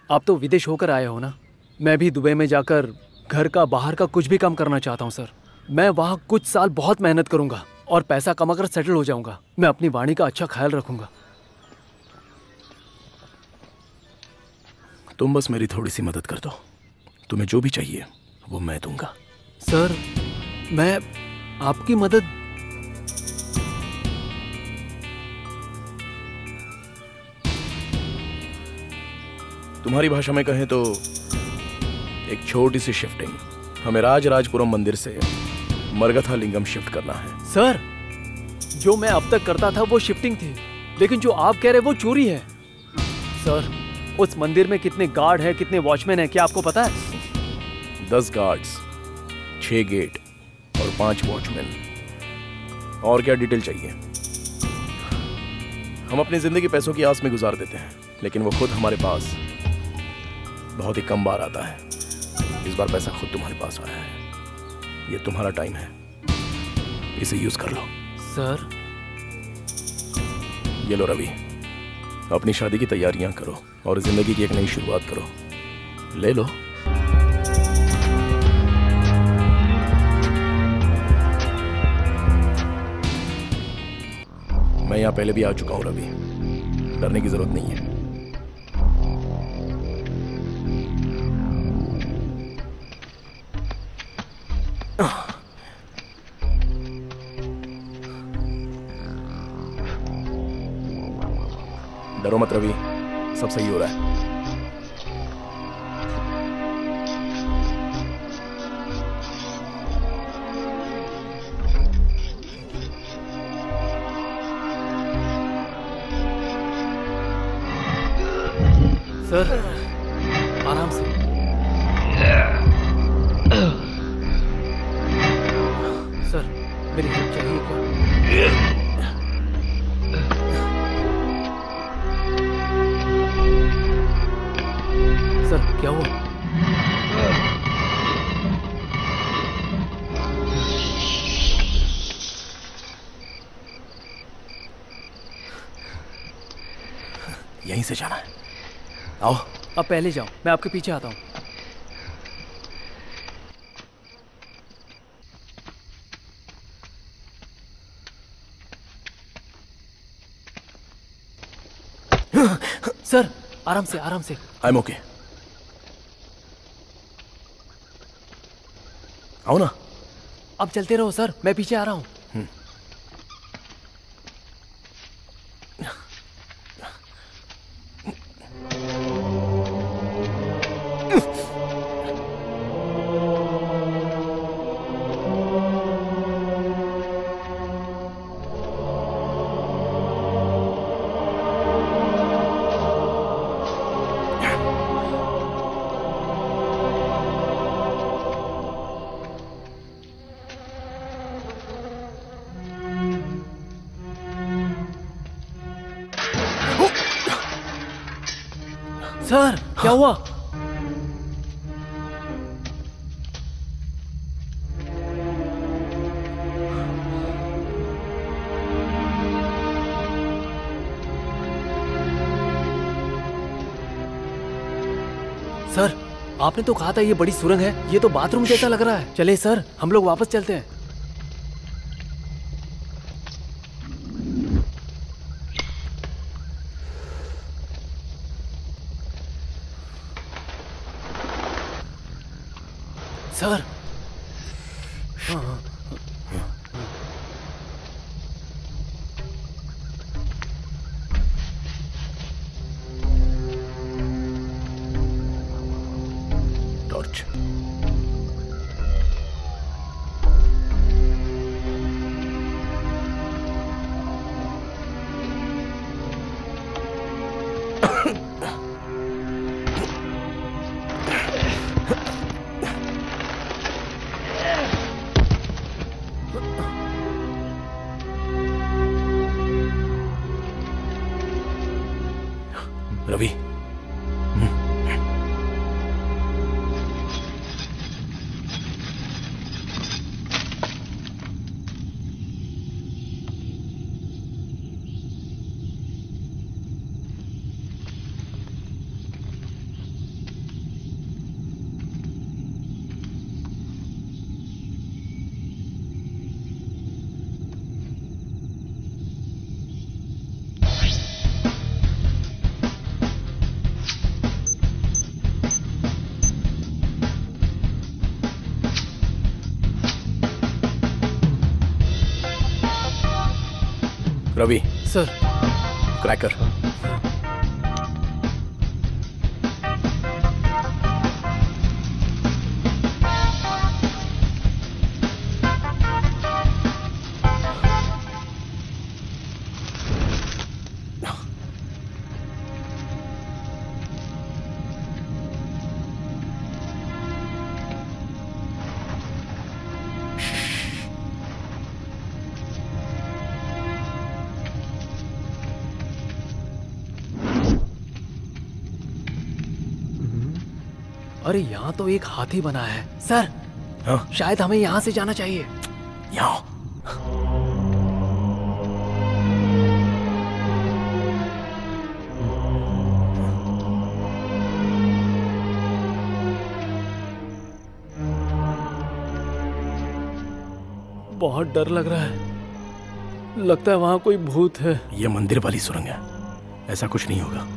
आप तो विदेश होकर आए हो ना? मैं भी दुबई में जाकर घर का बाहर का कुछ भी काम करना चाहता हूँ सर। मैं वहाँ कुछ साल बहुत मेहनत करूंगा और पैसा कमाकर सेटल हो जाऊंगा। मैं अपनी वाणी का अच्छा ख्याल रखूंगा। तुम बस मेरी थोड़ी सी मदद कर दो। तुम्हें जो भी चाहिए वो मैं दूंगा। सर, मैं आपकी मदद तुम्हारी भाषा में कहें तो एक छोटी सी शिफ्टिंग। हमें राजराजपुरम मंदिर से मरगथा लिंगम शिफ्ट करना है। सर, जो मैं अब तक करता था वो शिफ्टिंग थी, लेकिन जो आप कह रहे वो चोरी है। सर, उस मंदिर में कितने गार्ड हैं, कितने वॉचमैन हैं, क्या आपको पता है? 10 गार्ड्स, 6 गेट और 5 वॉचमैन। और क्या डिटेल चाहिए? हम अपनी जिंदगी पैसों की आस में गुजार देते हैं, लेकिन वो खुद हमारे पास बहुत ही कम बार आता है। इस बार पैसा खुद तुम्हारे पास आया है। ये तुम्हारा टाइम है, इसे यूज कर लो। सर, ये लो रवि, अपनी शादी की तैयारियां करो और जिंदगी की एक नई शुरुआत करो। ले लो। मैं यहां पहले भी आ चुका हूं रवि, डरने की जरूरत नहीं है। डरो मत रवि, सब सही हो रहा है। सर, आराम से। सर, मेरी हेल्प चाहिए क्या? सर, क्या हुआ? यहीं से जाना है। आओ। अब पहले जाओ, मैं आपके पीछे आता हूँ। सर, आराम से, आराम से। I am okay. आओ ना। अब चलते रहो सर, मैं पीछे आ रहा हूँ। सर, क्या हुआ? सर, आपने तो कहा था ये बड़ी सुरंग है, ये तो बाथरूम जैसा लग रहा है। चले सर, हम लोग वापस चलते हैं। Sir, torch. Ravi, Ravi. Sir. Cracker. अरे यहाँ तो एक हाथी बना है सर। हाँ? शायद हमें यहाँ से जाना चाहिए। यहाँ बहुत डर लग रहा है, लगता है वहां कोई भूत है। ये मंदिर वाली सुरंग है, ऐसा कुछ नहीं होगा।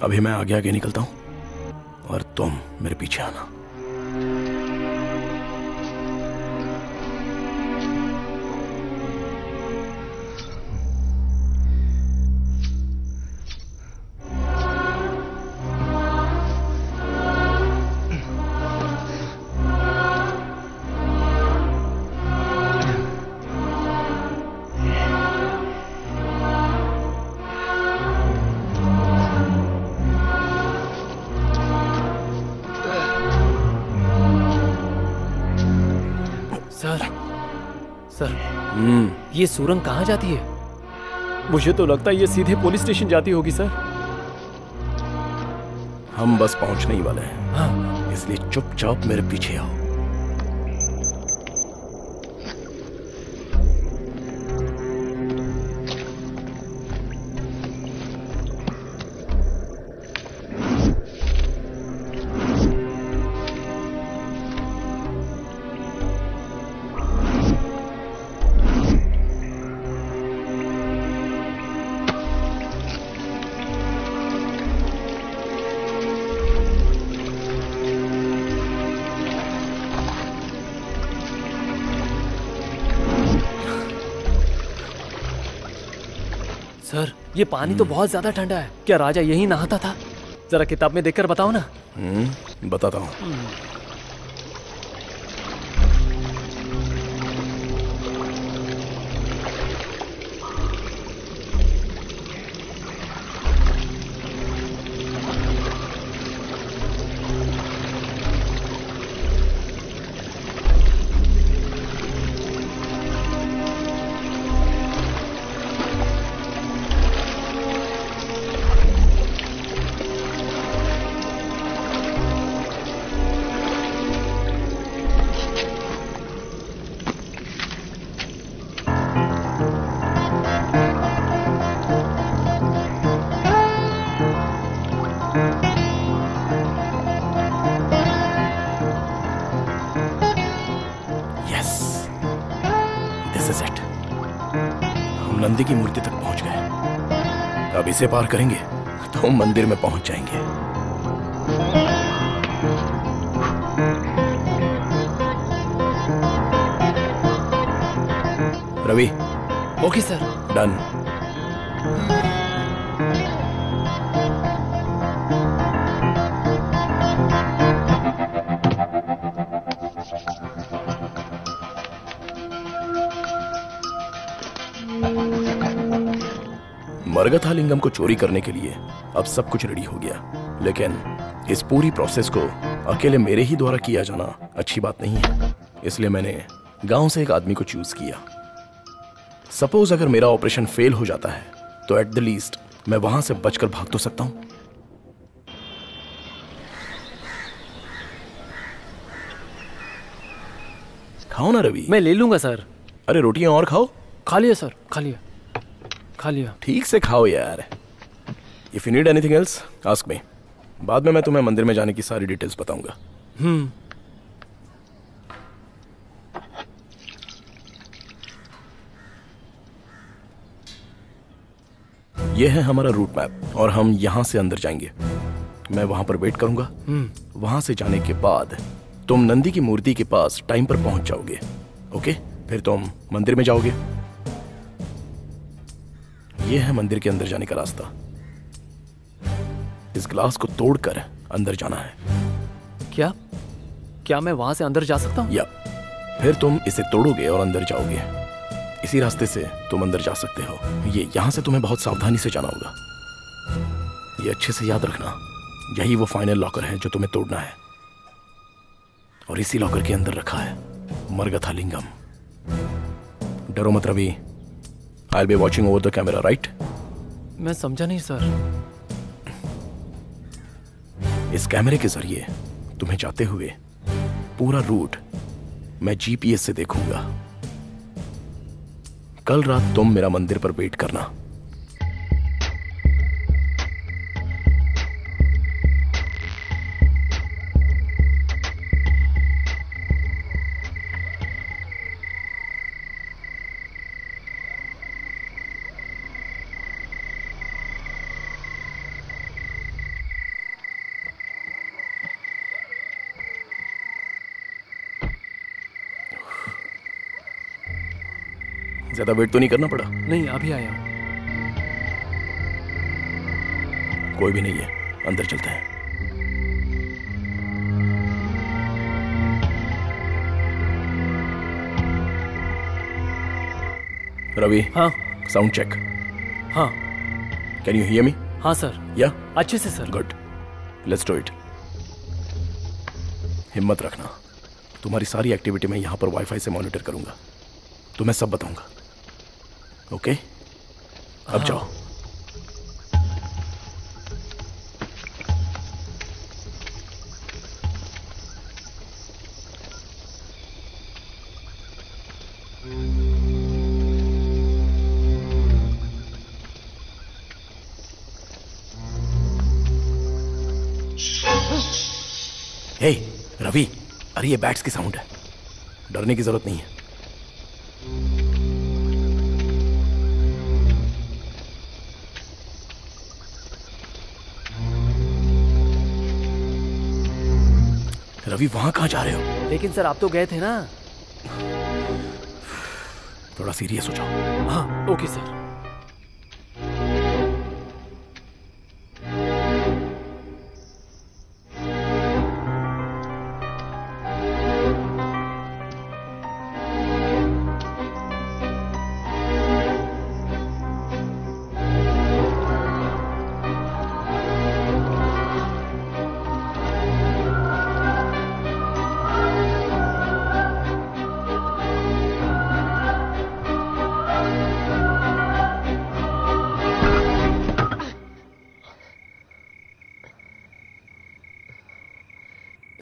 अभी मैं आगे आगे निकलता हूं और तुम मेरे पीछे आना। ये सुरंग कहाँ जाती है? मुझे तो लगता है ये सीधे पुलिस स्टेशन जाती होगी सर। हम बस पहुंचने ही वाले हैं। हाँ। इसलिए चुपचाप मेरे पीछे आओ। सर ये पानी तो बहुत ज्यादा ठंडा है, क्या राजा यही नहाता था? जरा किताब में देखकर बताओ ना। बताता हूँ। नंदी की मूर्ति तक पहुंच गए। अब इसे पार करेंगे तो हम मंदिर में पहुंच जाएंगे। Ravi. Okay sir. Done. Maragathalingam को चोरी करने के लिए अब सब कुछ रेडी हो गया, लेकिन इस पूरी प्रोसेस को अकेले मेरे ही द्वारा किया जाना अच्छी बात नहीं है। इसलिए मैंने गांव से एक आदमी को चूज किया। सपोज अगर मेरा ऑपरेशन फेल हो जाता है तो एट द लीस्ट मैं वहां से बचकर भाग तो सकता हूं। खाओ ना रवि। मैं ले लूंगा सर। अरे रोटियां और खाओ। खा लिया सर, खा लिया, खा लिया। ठीक से खाओ यार। If you need anything else ask me. बाद में मैं तुम्हें मंदिर में जाने की सारी डिटेल्स बताऊंगा। यह है हमारा रूट मैप और हम यहां से अंदर जाएंगे। मैं वहां पर वेट करूंगा। वहां से जाने के बाद तुम नंदी की मूर्ति के पास टाइम पर पहुंच जाओगे। ओके, फिर तुम मंदिर में जाओगे। यह है मंदिर के अंदर जाने का रास्ता। इस ग्लास को तोड़कर अंदर जाना है। क्या क्या मैं वहां से अंदर जा सकता हूँ? या फिर तुम इसे तोड़ोगे और अंदर जाओगे। इसी रास्ते से तुम अंदर जा सकते हो। ये यहां से तुम्हें बहुत सावधानी से जाना होगा। ये अच्छे से याद रखना, यही वो फाइनल लॉकर है जो तुम्हें तोड़ना है। और इसी लॉकर के अंदर रखा है मरगथालिंगम। डरो मत Ravi. I'll be watching over the camera, right? मैं समझा नहीं सर। इस कैमरे के जरिए तुम्हें जाते हुए पूरा रूट मैं जीपीएस से देखूंगा। कल रात तुम मेरा मंदिर पर वेट करना। ज्यादा वेट तो नहीं करना पड़ा? नहीं, अभी आया हूं। कोई भी नहीं है, अंदर चलते हैं। रवि। हाँ। Sound check. हाँ। Can you hear me? हाँ सर। या अच्छे से sir. Good, let's do it. हिम्मत रखना, तुम्हारी सारी एक्टिविटी मैं यहां पर वाईफाई से मॉनिटर करूंगा, तो मैं सब बताऊंगा। ओके? अब हाँ। जाओ। हे रवि, अरे ये बैट्स की साउंड है, डरने की जरूरत नहीं है। रवि वहां कहां जा रहे हो? लेकिन सर आप तो गए थे ना। थोड़ा सीरियस हो जाओ। हाँ ओके सर।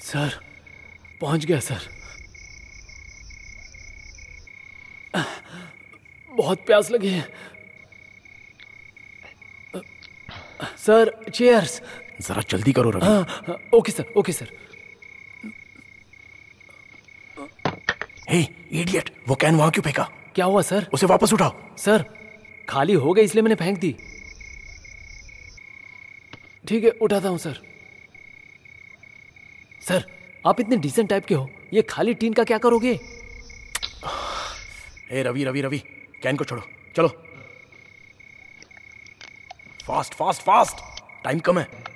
सर पहुंच गया सर। बहुत प्यास लगी है सर। चीयर्स। जरा जल्दी करो रवि। हाँ, ओके सर, ओके सर। हे इडियट, वो कैन वहां क्यों फेंका? क्या हुआ सर? उसे वापस उठाओ। सर खाली हो गई इसलिए मैंने फेंक दी। ठीक है उठाता हूं सर। सर आप इतने डिसेंट टाइप के हो, ये खाली टीन का क्या करोगे? हे रवि रवि रवि, कैन को छोड़ो, चलो फास्ट फास्ट फास्ट, टाइम कम है।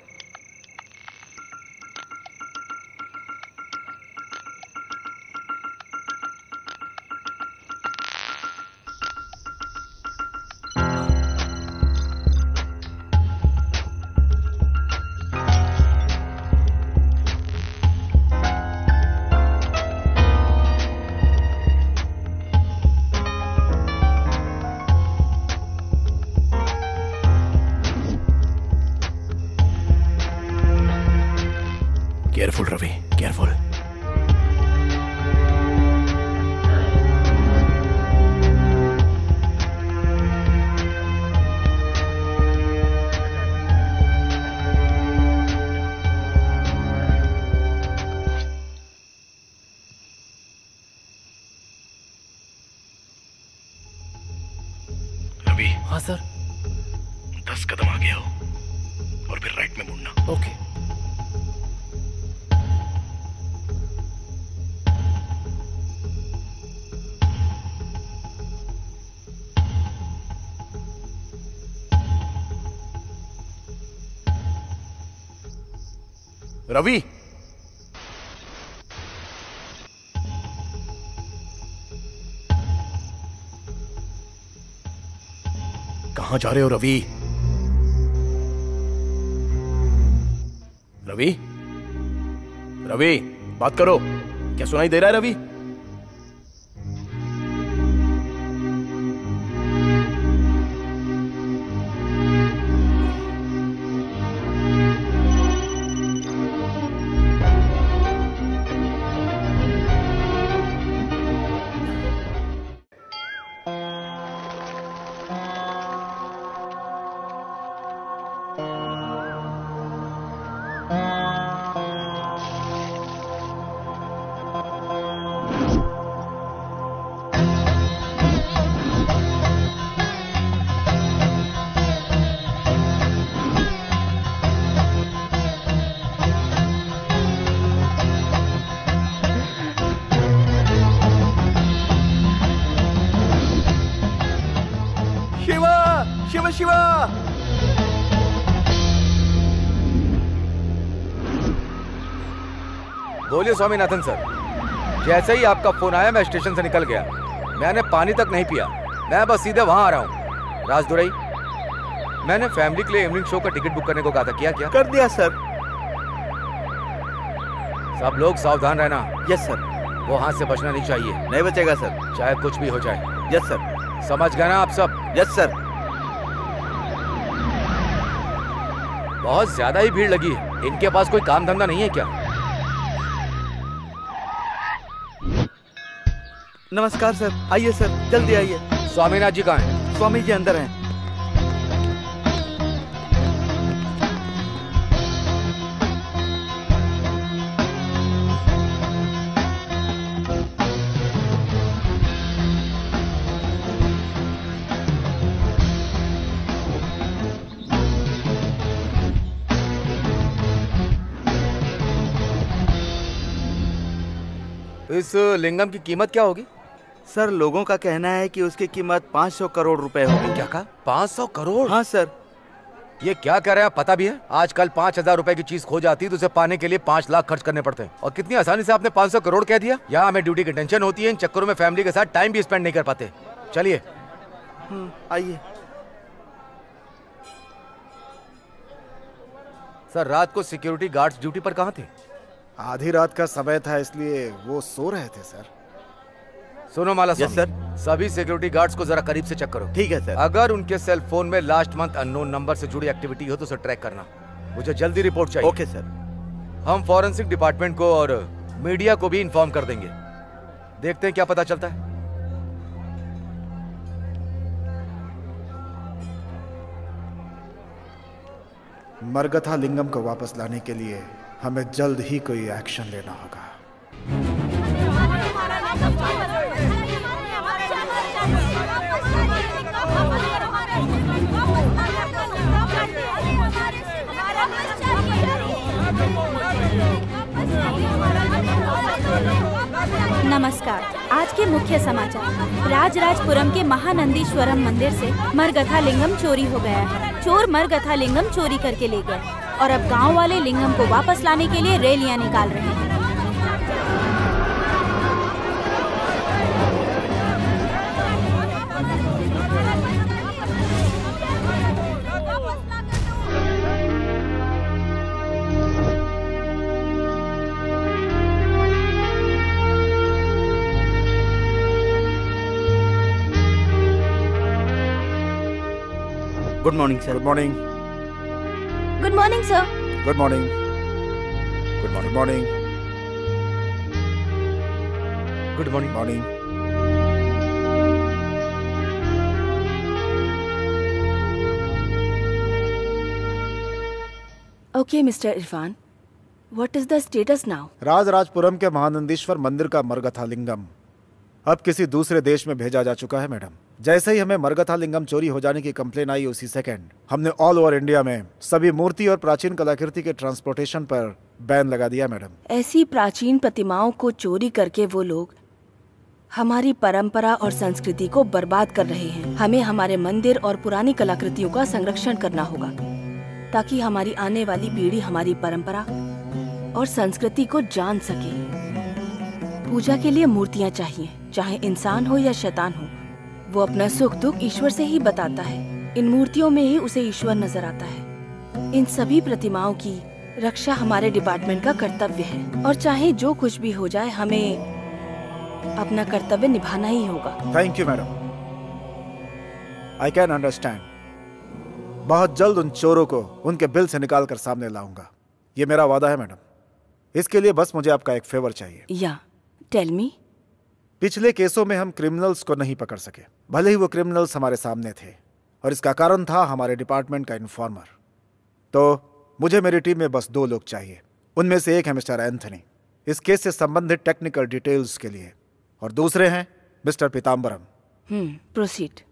Careful Ravi, careful. रवि। हाँ सर। 10 कदम आगे आओ और फिर राइट में मुड़ना। ओके। रवि। कहां जा रहे हो रवि? रवि रवि, बात करो, क्या सुनाई दे रहा है रवि? शिवा। बोलिए स्वामीनाथन सर। जैसे ही आपका फोन आया मैं स्टेशन से निकल गया। मैंने पानी तक नहीं पिया, मैं बस सीधे वहां आ रहा हूँ। राजदुरई, मैंने फैमिली के लिए इवनिंग शो का टिकट बुक करने को कहा था, किया क्या? कर दिया सर। सब लोग सावधान रहना। Yes sir. वो हाथ से बचना नहीं चाहिए। नहीं बचेगा सर, चाहे कुछ भी हो जाए। Yes sir. समझ गए ना आप सब? Yes sir. बहुत ज्यादा ही भीड़ लगी है। इनके पास कोई काम धंधा नहीं है क्या? नमस्कार सर, आइए सर, जल्दी आइए। स्वामीनाथ जी कहाँ हैं? स्वामी जी अंदर हैं। इस लिंगम की कीमत क्या होगी? सर, लोगों का कहना है कि उसकी कीमत 500 करोड़ रुपए होगी। क्या कहा? 500 करोड़? हाँ सर। ये क्या कह रहे हैं, पता भी है? आजकल 5000 रुपए की चीज खो जाती तो उसे पाने के लिए 5 लाख खर्च करने पड़ते हैं। और कितनी आसानी से आपने 500 करोड़ कह दिया। यहाँ हमें ड्यूटी की टेंशन होती है, इन चक्करों में फैमिली के साथ टाइम भी स्पेंड नहीं कर पाते। चलिए आइए। सर, रात को सिक्योरिटी गार्ड्स ड्यूटी पर कहाँ थे? आधी रात का समय था, इसलिए वो सो रहे थे सर। सुनो माला यस सर। सभी सिक्योरिटी गार्ड्स को जरा करीब से चेक करो। ठीक है सर। अगर उनके सेल फोन में लास्ट मंथ अननोन नंबर से जुड़ी एक्टिविटी हो तो उसे ट्रैक करना। मुझे जल्दी रिपोर्ट चाहिए। Okay sir. हम फॉरेंसिक डिपार्टमेंट को और मीडिया को भी इन्फॉर्म कर देंगे। देखते हैं क्या पता चलता है। मरगथा लिंगम को वापस लाने के लिए हमें जल्द ही कोई एक्शन लेना होगा। नमस्कार। आज के मुख्य समाचार। राजराजपुरम के महानंदीश्वरम मंदिर से मरगथा लिंगम चोरी हो गया है। चोर मरगथा लिंगम चोरी करके ले गए और अब गांव वाले लिंगम को वापस लाने के लिए रैलियां निकाल रहे हैं। Good morning sir. Good morning. Good morning sir. Good morning. Good morning. Morning. Good morning. Morning. Okay mister Irfan, what is the status now? Rajarajapuram के महानंदीश्वर मंदिर का मरगथा लिंगम अब किसी दूसरे देश में भेजा जा चुका है मैडम। जैसे ही हमें मरगथा लिंगम चोरी हो जाने की कंप्लेन आई, उसी सेकंड हमने ऑल ओवर इंडिया में सभी मूर्ति और प्राचीन कलाकृति के ट्रांसपोर्टेशन पर बैन लगा दिया मैडम। ऐसी प्राचीन प्रतिमाओं को चोरी करके वो लोग हमारी परंपरा और संस्कृति को बर्बाद कर रहे हैं। हमें हमारे मंदिर और पुरानी कलाकृतियों का संरक्षण करना होगा ताकि हमारी आने वाली पीढ़ी हमारी परंपरा और संस्कृति को जान सके। पूजा के लिए मूर्तियाँ चाहिए, चाहे इंसान हो या शैतान हो। वो अपना सुख दुख ईश्वर से ही बताता है। इन मूर्तियों में ही उसे ईश्वर नजर आता है। इन सभी प्रतिमाओं की रक्षा हमारे डिपार्टमेंट का कर्तव्य है और चाहे जो कुछ भी हो जाए हमें अपना कर्तव्य निभाना ही होगा। Thank you madam, I can understand. बहुत जल्द उन चोरों को उनके बिल से निकाल कर सामने लाऊंगा, ये मेरा वादा है मैडम। इसके लिए बस मुझे आपका एक फेवर चाहिए। या टेल मी। पिछले केसों में हम क्रिमिनल्स को नहीं पकड़ सके, भले ही वो क्रिमिनल्स हमारे सामने थे, और इसका कारण था हमारे डिपार्टमेंट का इन्फॉर्मर। तो मुझे मेरी टीम में बस 2 लोग चाहिए। उनमें से एक है मिस्टर एंथनी, इस केस से संबंधित टेक्निकल डिटेल्स के लिए, और दूसरे हैं मिस्टर पीताम्बरम। प्रोसीड।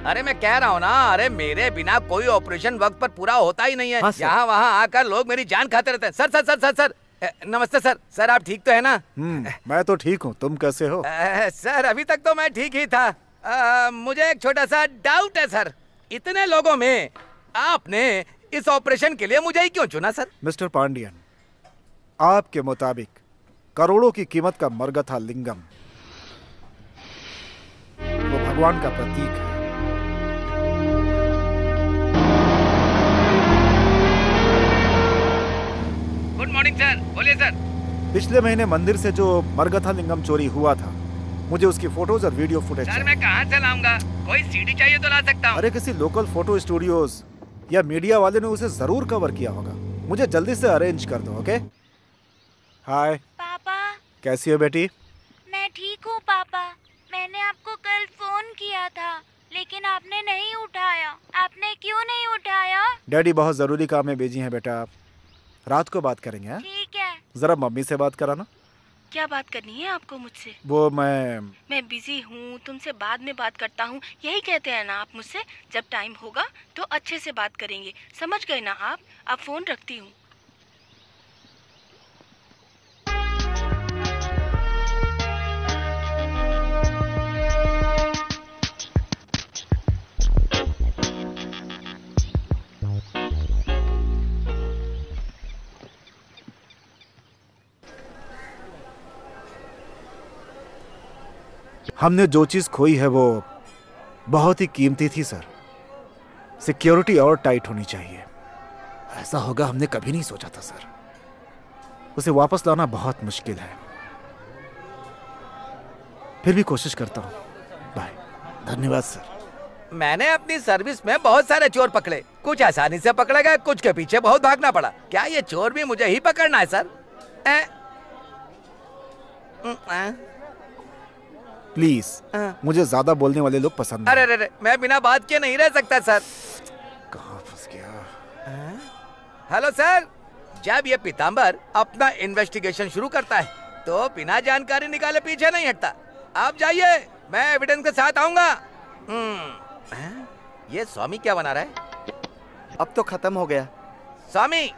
अरे मैं कह रहा हूँ ना, अरे मेरे बिना कोई ऑपरेशन वक्त पर पूरा होता ही नहीं है। हाँ, यहाँ वहाँ आकर लोग मेरी जान खाते रहते हैं। Sir sir sir sir sir नमस्ते सर। सर आप ठीक तो है ना? मैं तो ठीक हूँ, तुम कैसे हो? सर अभी तक तो मैं ठीक ही था। मुझे एक छोटा सा डाउट है सर। इतने लोगों में आपने इस ऑपरेशन के लिए मुझे ही क्यों चुना सर? मिस्टर पांडियन, आपके मुताबिक करोड़ों की कीमत का मरगथा लिंगम वो भगवान का प्रतीक है। Good morning sir. बोलिए सर। पिछले महीने मंदिर से जो मरगथा लिंगम चोरी हुआ था, मुझे उसकी फोटोज और वीडियो फुटेज सर मैं कहाँ से लाऊंगा? कोई सीडी चाहिए तो ला सकता हूँ। अरे किसी लोकल फोटो स्टूडियोज या मीडिया वाले ने उसे जरूर कवर किया होगा। मुझे जल्दी से अरेंज कर दो। ओके? हाय पापा। कैसी हो बेटी? मैं ठीक हूँ पापा। मैंने आपको कल फोन किया था लेकिन आपने नहीं उठाया। आपने क्यों नहीं उठाया? डैडी बहुत जरूरी काम में बिजी हैं बेटा, रात को बात करेंगे। ठीक है। जरा मम्मी से बात कराना। क्या बात करनी है आपको मुझसे? वो मैं बिजी हूँ, तुमसे बाद में बात करता हूँ, यही कहते हैं ना आप मुझसे? जब टाइम होगा तो अच्छे से बात करेंगे, समझ गए ना आप? अब फोन रखती हूँ। हमने जो चीज खोई है वो बहुत ही कीमती थी सर। सिक्योरिटी और टाइट होनी चाहिए। ऐसा होगा हमने कभी नहीं सोचा था सर। उसे वापस लाना बहुत मुश्किल है, फिर भी कोशिश करता हूं। बाय। धन्यवाद सर। मैंने अपनी सर्विस में बहुत सारे चोर पकड़े। कुछ आसानी से पकड़े गए, कुछ के पीछे बहुत भागना पड़ा। क्या ये चोर भी मुझे ही पकड़ना है सर? प्लीज, मुझे ज्यादा बोलने वाले लोग पसंद नहीं। अरे मैं बिना बात के नहीं रह सकता सर। कहाँ फंस गया? Hello sir. जब ये पीताम्बर अपना इन्वेस्टिगेशन शुरू करता है तो बिना जानकारी निकाले पीछे नहीं हटता। आप जाइए, मैं एविडेंस के साथ आऊंगा। ये स्वामी क्या बना रहा है? अब तो खत्म हो गया। स्वामी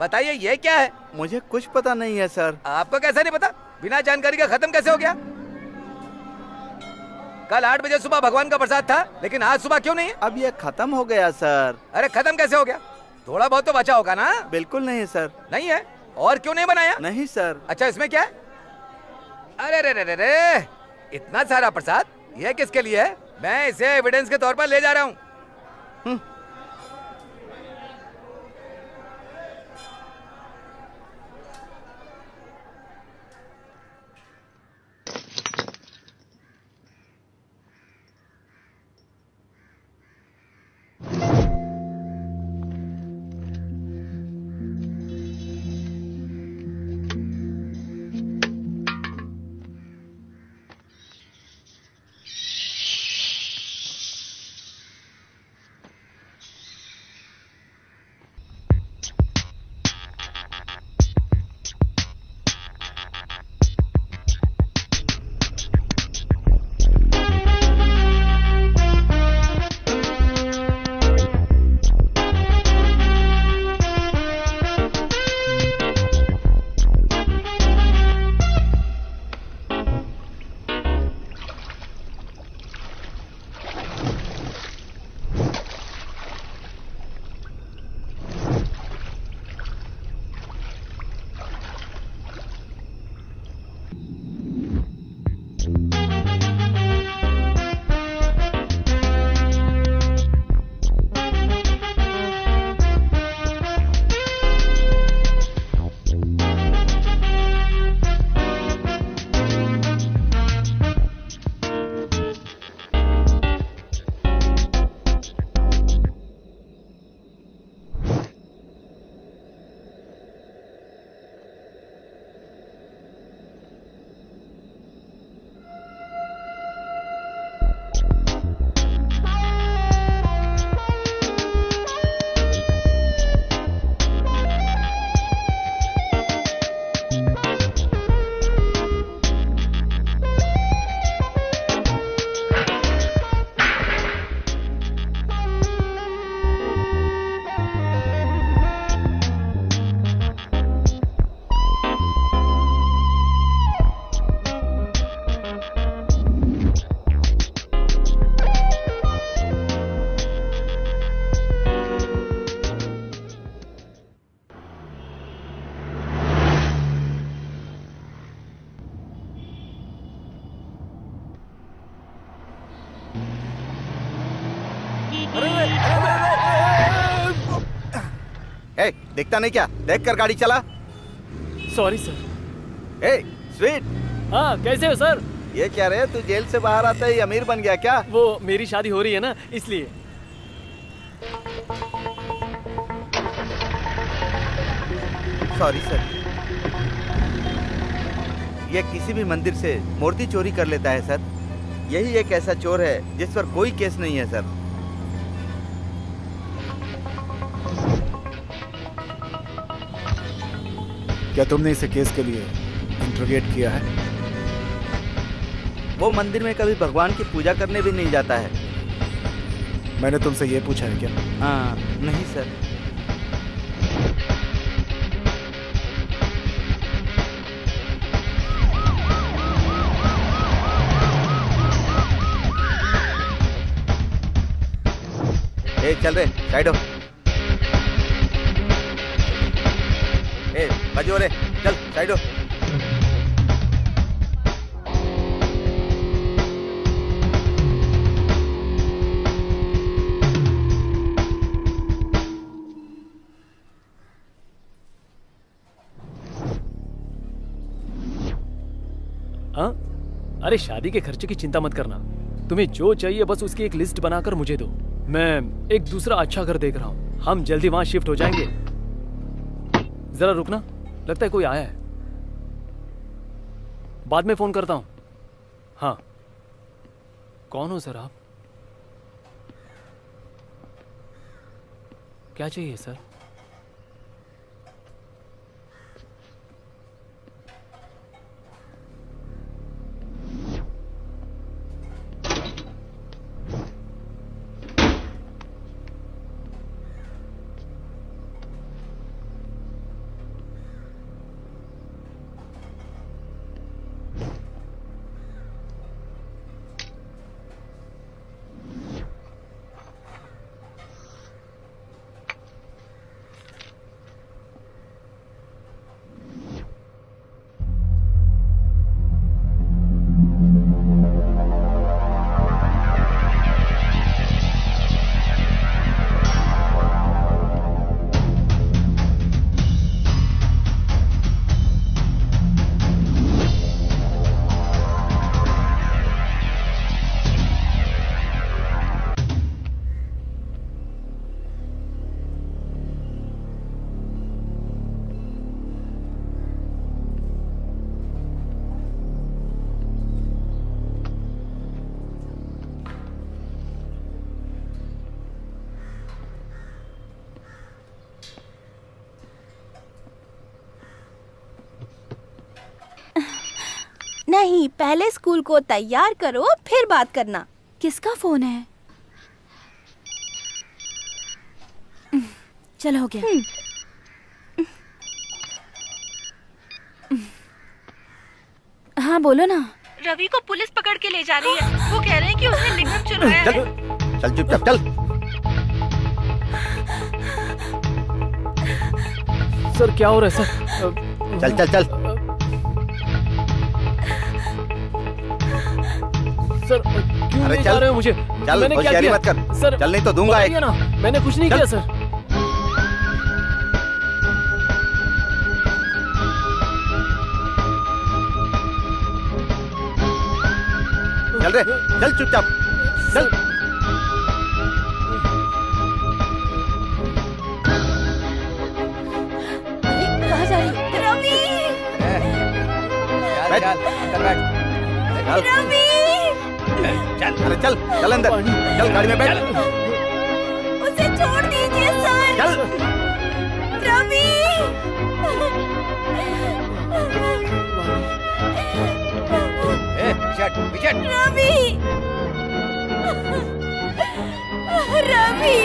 बताइए ये क्या है? मुझे कुछ पता नहीं है सर। आपको कैसे नहीं पता? बिना जानकारी का खत्म कैसे हो गया? कल 8 बजे सुबह भगवान का प्रसाद था, लेकिन आज सुबह क्यों नहीं है? अब ये खत्म हो गया सर। अरे खत्म कैसे हो गया? थोड़ा बहुत तो बचा होगा ना? बिल्कुल नहीं सर। नहीं है? और क्यों नहीं बनाया? नहीं सर। अच्छा इसमें क्या है? अरे रे, इतना सारा प्रसाद ये किसके लिए है? मैं इसे एविडेंस के तौर पर ले जा रहा हूँ। ए, देखता नहीं क्या? देख कर गाड़ी चला। Sorry sir. ए, स्वीट। हाँ, कैसे हो सर? ये क्या रे, तू जेल से बाहर आते ही अमीर बन गया क्या? वो मेरी शादी हो रही है ना, इसलिए। Sorry sir. ये किसी भी मंदिर से मूर्ति चोरी कर लेता है सर। यही एक ऐसा चोर है जिस पर कोई केस नहीं है सर। क्या तुमने इसे केस के लिए इंट्रोगेट किया है? वो मंदिर में कभी भगवान की पूजा करने भी नहीं जाता है। मैंने तुमसे ये पूछा है क्या? हाँ, नहीं सर। ए, चल रे, साइड हो। ए, बजो रे, चल साइड हो। हाँ? अरे शादी के खर्चे की चिंता मत करना। तुम्हें जो चाहिए बस उसकी एक लिस्ट बनाकर मुझे दो। मैं एक दूसरा अच्छा घर देख रहा हूँ, हम जल्दी वहां शिफ्ट हो जाएंगे। जरा रुकना, लगता है कोई आया है। बाद में फोन करता हूँ। हाँ, कौन हो सर आप? क्या चाहिए सर? नहीं, पहले स्कूल को तैयार करो फिर बात करना। किसका फोन है? चलो हो गया। हाँ बोलो ना। रवि को पुलिस पकड़ के ले जा रही है। वो कह रहे हैं कि उसने लिंगम चुराया है। चल चुपचाप चल। सर क्या हो रहा है सर? चल चल चल। सर क्यों ले जा रहे हो मुझे? चल, मैंने क्या किया? मत कर। सर चल नहीं तो दूंगा एक। ना, मैंने कुछ नहीं किया सर। चल रे, चल चुपचाप चल। कहाँ जा रही? रवि! चल बैठ। रवि! चल, अरे चल, चल अंदर, चल गाड़ी में बैठ। उसे छोड़ दीजिए सर। चल। रवि! विकेट। रवि! रवि!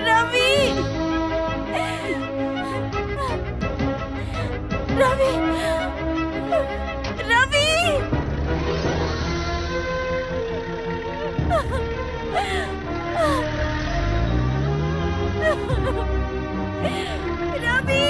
रवि! रवि! रवि! रवि!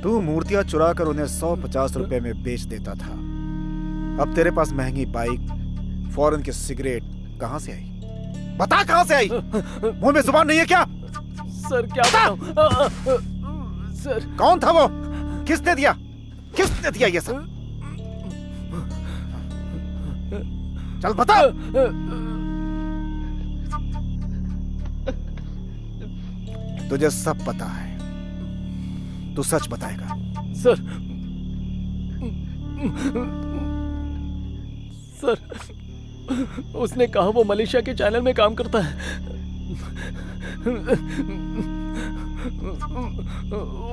तू मूर्तियां चुरा कर उन्हें 150 रुपए में बेच देता था। अब तेरे पास महंगी बाइक, फॉरेन की सिगरेट कहां से आई? बता कहां से आई? मुंह में जुबान नहीं है क्या? सर क्या बताऊं? सर कौन था वो? किसने दिया? किसने दिया ये सब? चल बता। तुझे सब पता है, तू सच बताएगा? सर उसने कहा वो मलेशिया के चैनल में काम करता है।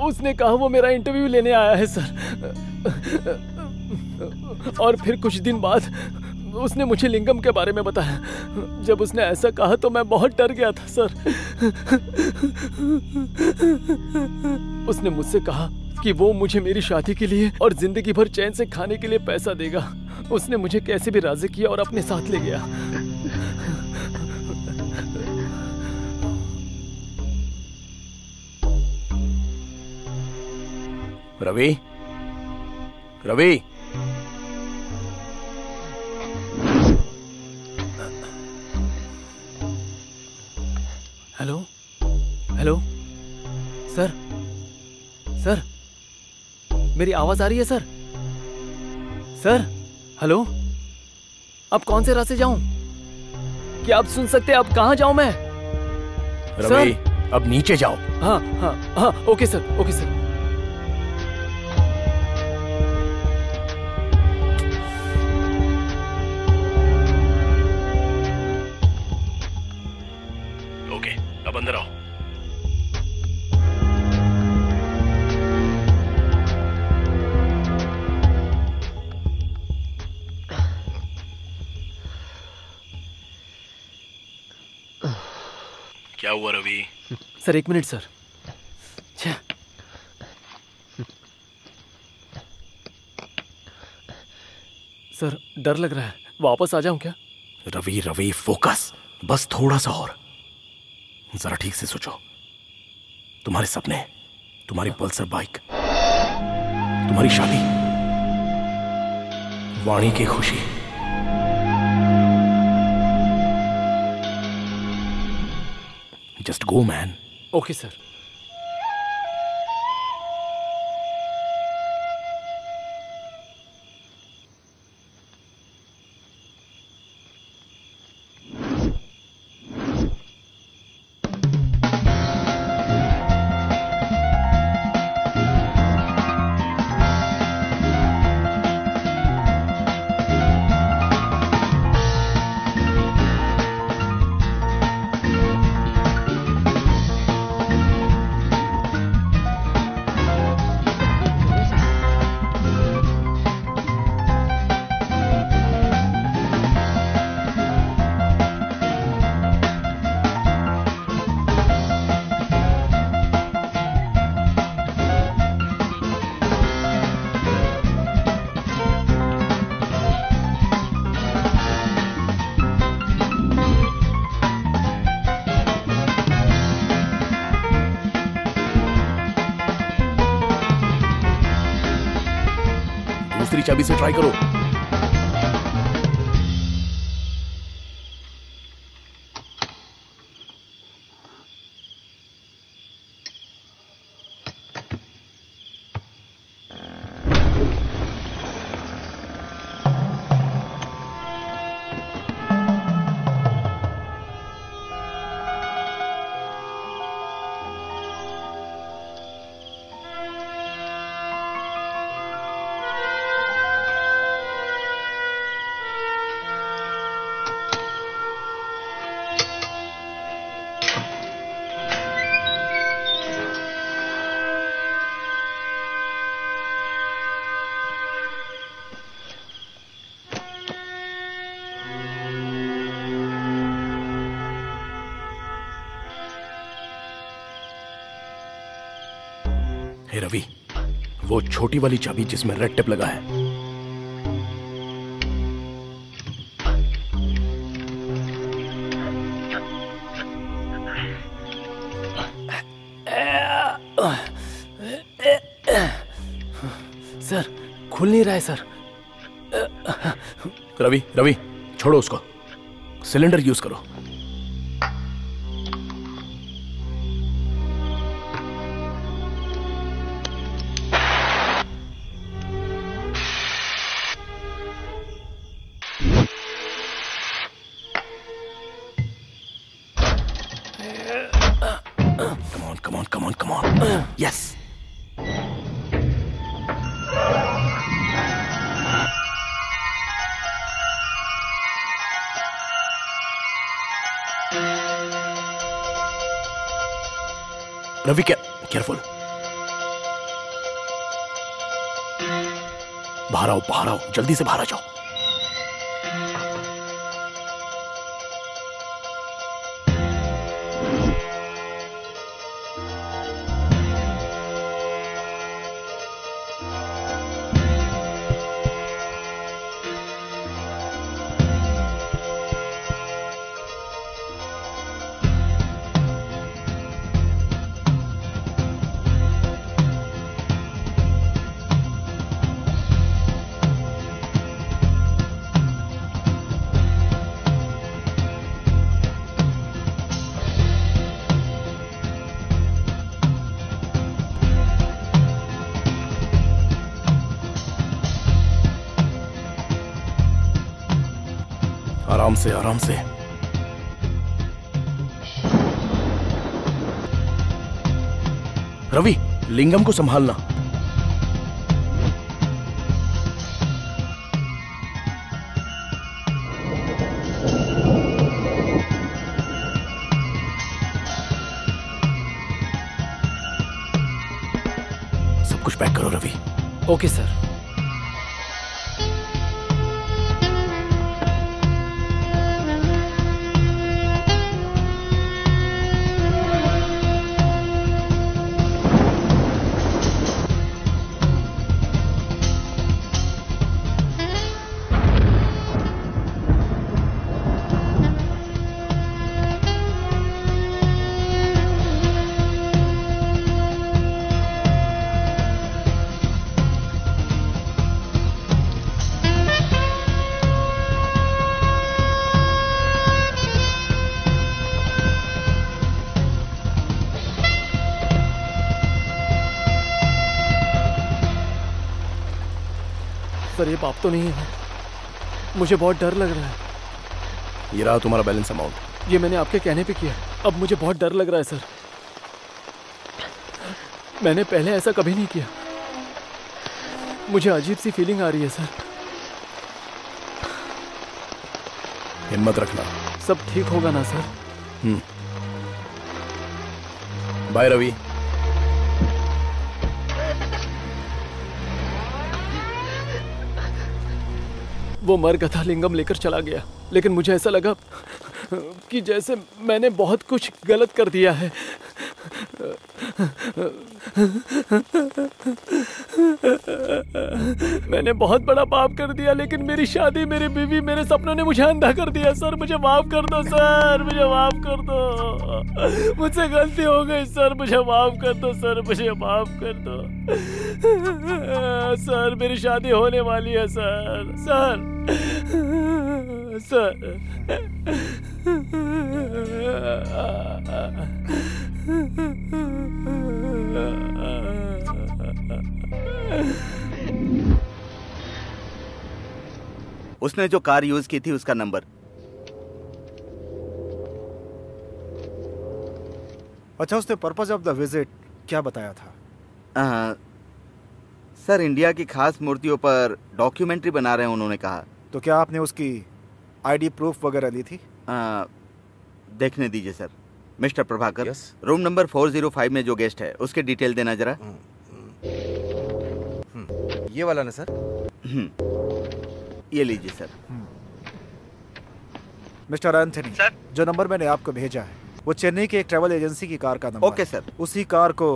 उसने कहा वो मेरा इंटरव्यू लेने आया है सर। और फिर कुछ दिन बाद उसने मुझे लिंगम के बारे में बताया। जब उसने ऐसा कहा तो मैं बहुत डर गया था सर। उसने मुझसे कहा कि वो मुझे मेरी शादी के लिए और जिंदगी भर चैन से खाने के लिए पैसा देगा। उसने मुझे कैसे भी राजी किया और अपने साथ ले गया। Ravi, Ravi, hello, hello, sir, sir, मेरी आवाज आ रही है सर? सर, हेलो, अब कौन से रास्ते जाऊं? क्या आप सुन सकते हैं? अब कहां जाऊं मैं? रवि, अब नीचे जाओ। हाँ हाँ हाँ, okay sir, okay sir. Okay, अब अंदर आओ। क्या हुआ Ravi? Sir 1 minute sir. Sir डर लग रहा है, वापस आ जाऊं क्या? रवि, रवि, फोकस, बस थोड़ा सा और। जरा ठीक से सोचो। तुम्हारे सपने, तुम्हारी पल्सर बाइक, तुम्हारी शादी, वाणी की खुशी। Just go man. Okay sir. दूसरी चाबी से ट्राई करो। हे रवि, वो छोटी वाली चाबी जिसमें रेड टिप लगा है, सर खुल नहीं रहा है सर। रवि रवि छोड़ो उसको, सिलेंडर यूज करो। Come on. Yes. Ravi careful. बाहर आओ, जल्दी से बाहर आ जाओ। आराम से। रवि लिंगम को संभालना। सब कुछ पैक करो रवि। Okay sir. सर ये पाप तो नहीं है, मुझे बहुत डर लग रहा है। ये रहा तुम्हारा बैलेंस अमाउंट। ये मैंने आपके कहने पे किया, अब मुझे बहुत डर लग रहा है सर। मैंने पहले ऐसा कभी नहीं किया, मुझे अजीब सी फीलिंग आ रही है सर। हिम्मत रखना, सब ठीक होगा ना सर? बाय रवि। वो मरगथा लिंगम लेकर चला गया, लेकिन मुझे ऐसा लगा कि जैसे मैंने बहुत कुछ गलत कर दिया है। मैंने बहुत बड़ा पाप कर दिया, लेकिन मेरी शादी, मेरी बीवी, मेरे सपनों ने मुझे अंधा कर दिया। सर मुझे माफ कर दो सर, मुझे माफ कर दो, मुझसे गलती हो गई सर, मुझे माफ कर दो सर, मुझे माफ कर दो सर। मेरी शादी होने वाली है सर। सर सर उसने जो कार यूज की थी उसका नंबर। अच्छा, उसने पर्पस ऑफ द विजिट क्या बताया था? सर इंडिया की खास मूर्तियों पर डॉक्यूमेंट्री बना रहे हैं उन्होंने कहा। तो क्या आपने उसकी आईडी प्रूफ वगैरह ली थी? देखने दीजिए sir. Mister Prabhakar, room number 405 में जो गेस्ट है उसके डिटेल देना जरा। ये वाला ना सर? ये लीजिए सर। मिस्टर एंथनी सर, जो नंबर मैंने आपको भेजा है वो चेन्नई की एक ट्रैवल एजेंसी की कार का नंबर। Okay sir. उसी कार को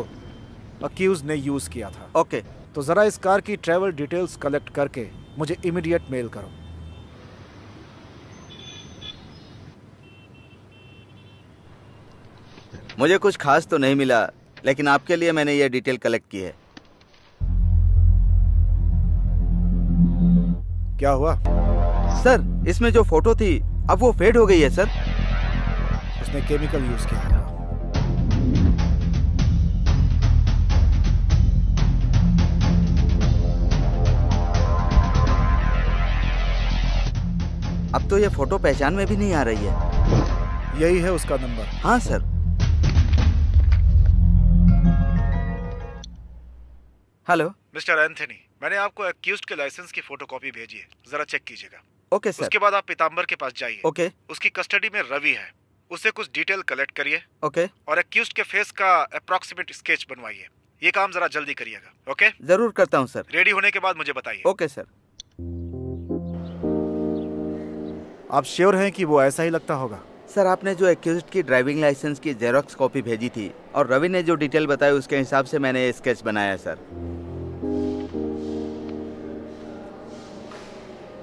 अक्यूज ने यूज किया था। ओके, तो जरा इस कार की ट्रैवल डिटेल्स कलेक्ट करके मुझे इमीडिएट मेल करो। मुझे कुछ खास तो नहीं मिला, लेकिन आपके लिए मैंने ये डिटेल कलेक्ट की है। क्या हुआ? सर, इसमें जो फोटो थी अब वो फेड हो गई है सर। उसने केमिकल यूज किया होगा। अब तो ये फोटो पहचान में भी नहीं आ रही है। यही है उसका नंबर? हाँ सर। हेलो मिस्टर एंथनी, मैंने आपको एक्यूज्ड के लाइसेंस की फोटोकॉपी भेजी है, जरा चेक कीजिएगा। Okay sir. उसके बाद आप पीताम्बर के पास जाइए। ओके। उसकी कस्टडी में रवि है, उससे कुछ डिटेल कलेक्ट करिए। ओके। और एक्यूज्ड के फेस का अप्रॉक्सीमेट स्केच बनवाइए। ये काम जरा जल्दी करिएगा। ओके? जरूर करता हूँ सर। रेडी होने के बाद मुझे बताइए। Okay sir. आप श्योर हैं कि वो ऐसा ही लगता होगा? सर, आपने जो एक्यूज्ड की ड्राइविंग लाइसेंस की जेरोक्स कॉपी भेजी थी और रवि ने जो डिटेल बताई उसके हिसाब से मैंने ये स्केच बनाया सर।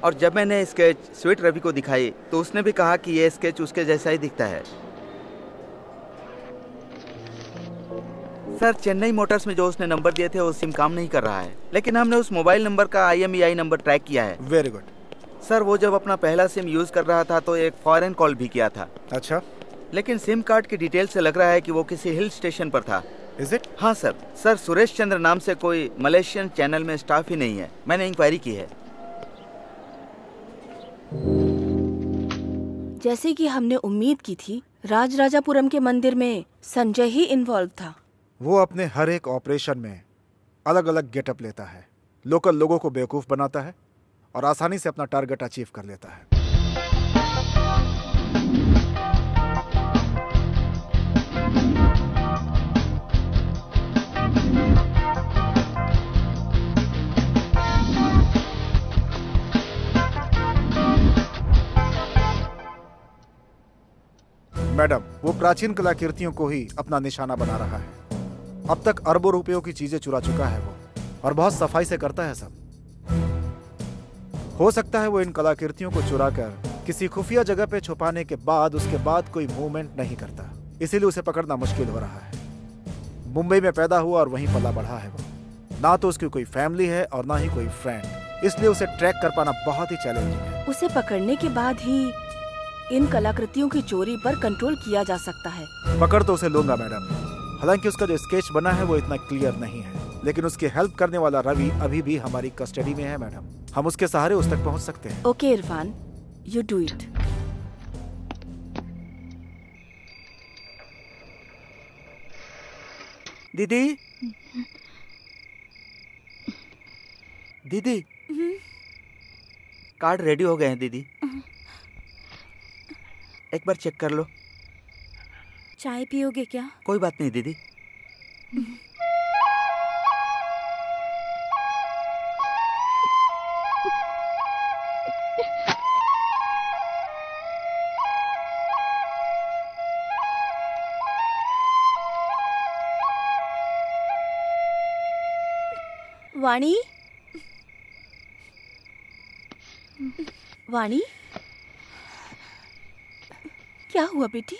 और जब मैंने स्केच स्वीट रवि को दिखाई तो उसने भी कहा कि ये स्केच उसके जैसा ही दिखता है। सर, चेन्नई मोटर्स में जो उसने नंबर दिए थे वो सिम काम नहीं कर रहा है, लेकिन हमने उस मोबाइल नंबर का IMEI नंबर ट्रैक किया है। Very good. सर, वो जब अपना पहला सिम यूज कर रहा था तो एक फॉरेन कॉल भी किया था। अच्छा। लेकिन सिम कार्ड की डिटेल से लग रहा है कि वो किसी हिल स्टेशन पर था। Is it? हाँ सर। सर, सुरेश चंद्र नाम से कोई मलेशियन चैनल में स्टाफ ही नहीं है। मैंने इंक्वायरी की है। जैसे कि हमने उम्मीद की थी, राजराजापुरम के मंदिर में संजय ही इन्वॉल्व था। वो अपने हर एक ऑपरेशन में अलग अलग गेटअप लेता है, लोकल लोगों को बेवकूफ बनाता है और आसानी से अपना टारगेट अचीव कर लेता है। मैडम, वो प्राचीन कलाकृतियों को ही अपना निशाना बना रहा है। अब तक अरबों रुपयों की चीजें चुरा चुका है वो, और बहुत सफाई से करता है सब। हो सकता है वो इन कलाकृतियों को चुराकर किसी खुफिया जगह पे छुपाने के बाद उसके बाद कोई मूवमेंट नहीं करता, इसीलिए उसे पकड़ना मुश्किल हो रहा है। मुंबई में पैदा हुआ और वहीं पला बढ़ा है वो। ना तो उसकी कोई फैमिली है और ना ही कोई फ्रेंड, इसलिए उसे ट्रैक कर पाना बहुत ही चैलेंजिंग है। उसे पकड़ने के बाद ही इन कलाकृतियों की चोरी पर कंट्रोल किया जा सकता है। पकड़ तो उसे लूंगा मैडम। हालांकि उसका जो स्केच बना है वो इतना क्लियर नहीं है, लेकिन उसकी हेल्प करने वाला रवि अभी भी हमारी कस्टडी में है मैडम। हम उसके सहारे उस तक पहुंच सकते हैं। Okay Irfan, you do it. दीदी, दीदी, कार्ड रेडी हो गए हैं दीदी। एक बार चेक कर लो। चाय पियोगे क्या? कोई बात नहीं दीदी। वाणी, वाणी, क्या हुआ बेटी?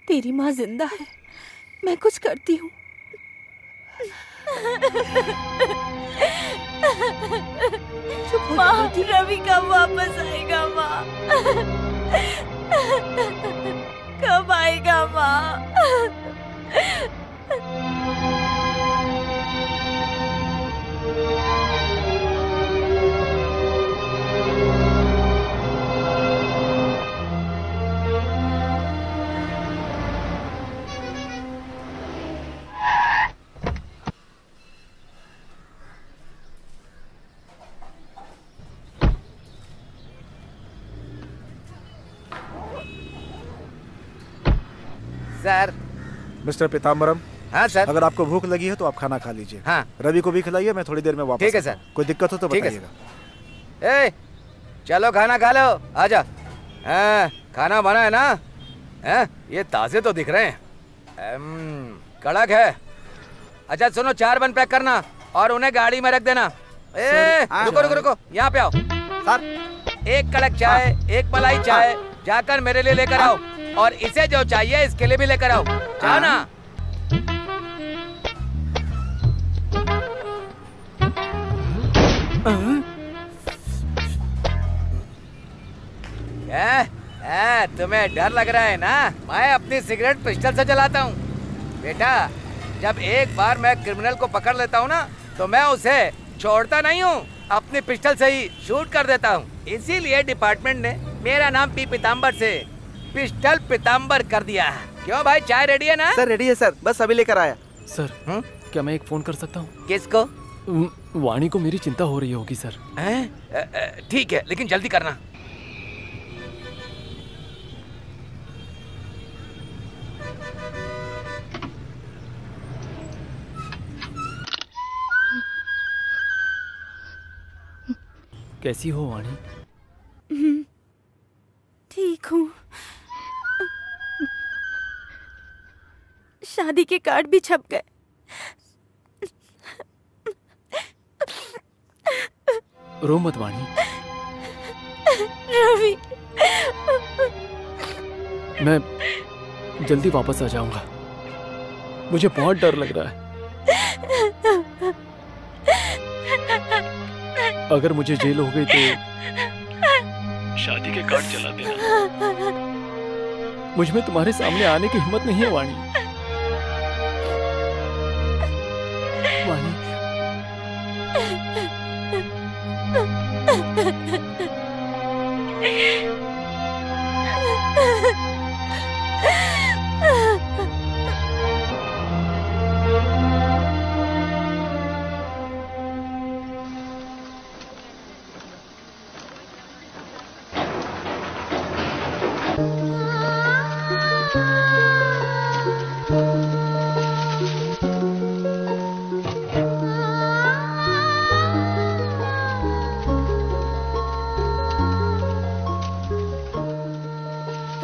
तेरी माँ जिंदा है, मैं कुछ करती हूँ। माँ, रवि कब वापस आएगा माँ? कब आएगा माँ? सर। मिस्टर पीताम्बरम। हाँ सर। अगर आपको भूख लगी है तो आप खाना खा लीजिए। हाँ। रवि को भी खिलाइए, मैं थोड़ी देर में वापस। ठीक है सर। कोई दिक्कत हो तो बताइएगा। ए, चलो खाना खा लो, आजा। हाँ, खाना बना है ना? हैं? ये ताजे तो दिख रहे हैं। कड़क है। अच्छा सुनो, 4 बन पैक करना और उन्हें गाड़ी में रख देना। ए, रुको रुको रुको, यहाँ पे आओ। सर, 1 कड़क चाय, 1 मलाई चाय, जाकर मेरे लिए लेकर आओ। और इसे जो चाहिए इसके लिए भी लेकर आओ। जाओ ना। तुम्हें डर लग रहा है ना? मैं अपनी सिगरेट पिस्टल से जलाता हूँ बेटा। जब एक बार मैं क्रिमिनल को पकड़ लेता हूँ ना तो मैं उसे छोड़ता नहीं हूँ, अपनी पिस्टल से ही शूट कर देता हूँ। इसीलिए डिपार्टमेंट ने मेरा नाम पी पीताम्बर से पिस्टल पीताम्बर कर दिया। क्यों भाई, चाय रेडी है ना? सर रेडी है सर, बस अभी लेकर आया। सर क्या मैं एक फोन कर सकता हूँ? किसको? वाणी को मेरी चिंता हो रही होगी सर। ठीक है, लेकिन जल्दी करना। कैसी हो वाणी? ठीक हूँ। शादी के कार्ड भी छप गए। रो मत वाणी। रवि, मैं जल्दी वापस आ जाऊंगा। मुझे बहुत डर लग रहा है। अगर मुझे जेल हो गई तो शादी के कार्ड जला देना। मुझ में तुम्हारे सामने आने की हिम्मत नहीं है वाणी। वाणी,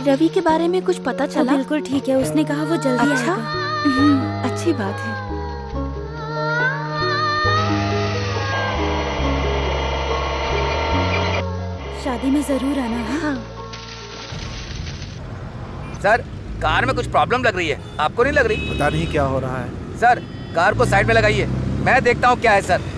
रवि के बारे में कुछ पता चला? बिल्कुल ठीक है, उसने कहा वो जल्दी आएगा। अच्छी बात है। शादी में जरूर आना। हाँ। सर, कार में कुछ प्रॉब्लम लग रही है, आपको नहीं लग रही? पता नहीं क्या हो रहा है। सर, कार को साइड में लगाइए, मैं देखता हूँ क्या है। सर,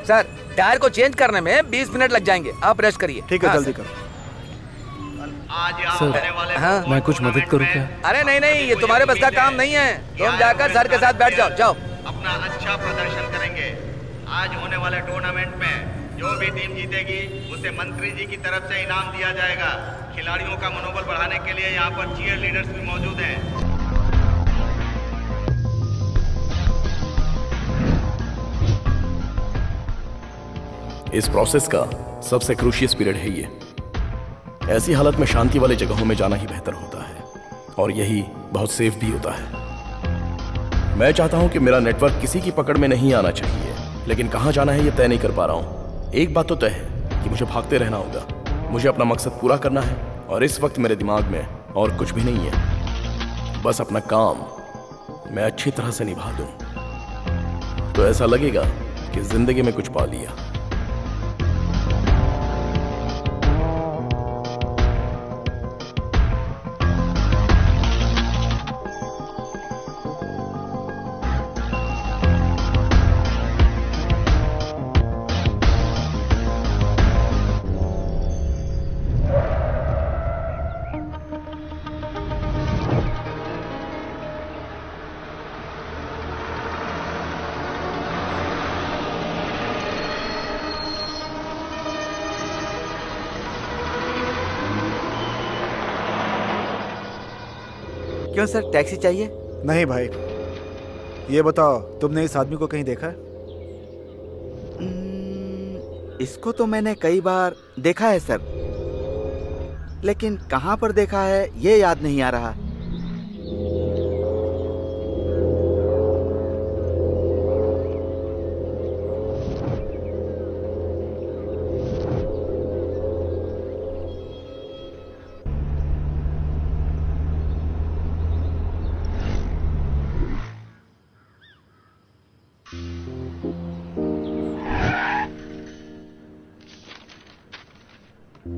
सर, टायर को चेंज करने में 20 मिनट लग जाएंगे, आप रेस्ट करिए। ठीक है, जल्दी करो। सर, हाँ? मैं कुछ मदद करूँ क्या? अरे नहीं नहीं, ये तुम्हारे बस का काम नहीं है। तुम जाकर सर के साथ बैठ जाओ। जाओ। अपना अच्छा प्रदर्शन करेंगे। आज होने वाले टूर्नामेंट में जो भी टीम जीतेगी उसे मंत्री जी की तरफ से इनाम दिया जाएगा। खिलाड़ियों का मनोबल बढ़ाने के लिए यहाँ पर चीयर लीडर्स भी मौजूद हैं। इस प्रोसेस का सबसे क्रूशियस पीरियड है ये। ऐसी हालत में शांति वाले जगहों में जाना ही बेहतर होता है और यही बहुत सेफ भी होता है। मैं चाहता हूं कि मेरा नेटवर्क किसी की पकड़ में नहीं आना चाहिए, लेकिन कहां जाना है ये तय नहीं कर पा रहा हूं। एक बात तो तय है कि मुझे भागते रहना होगा। मुझे अपना मकसद पूरा करना है और इस वक्त मेरे दिमाग में और कुछ भी नहीं है। बस अपना काम मैं अच्छी तरह से निभा दूं तो ऐसा लगेगा कि जिंदगी में कुछ पा लिया। क्यों सर, टैक्सी चाहिए? नहीं भाई, ये बताओ तुमने इस आदमी को कहीं देखा है? इसको तो मैंने कई बार देखा है सर, लेकिन कहाँ पर देखा है ये याद नहीं आ रहा। देखो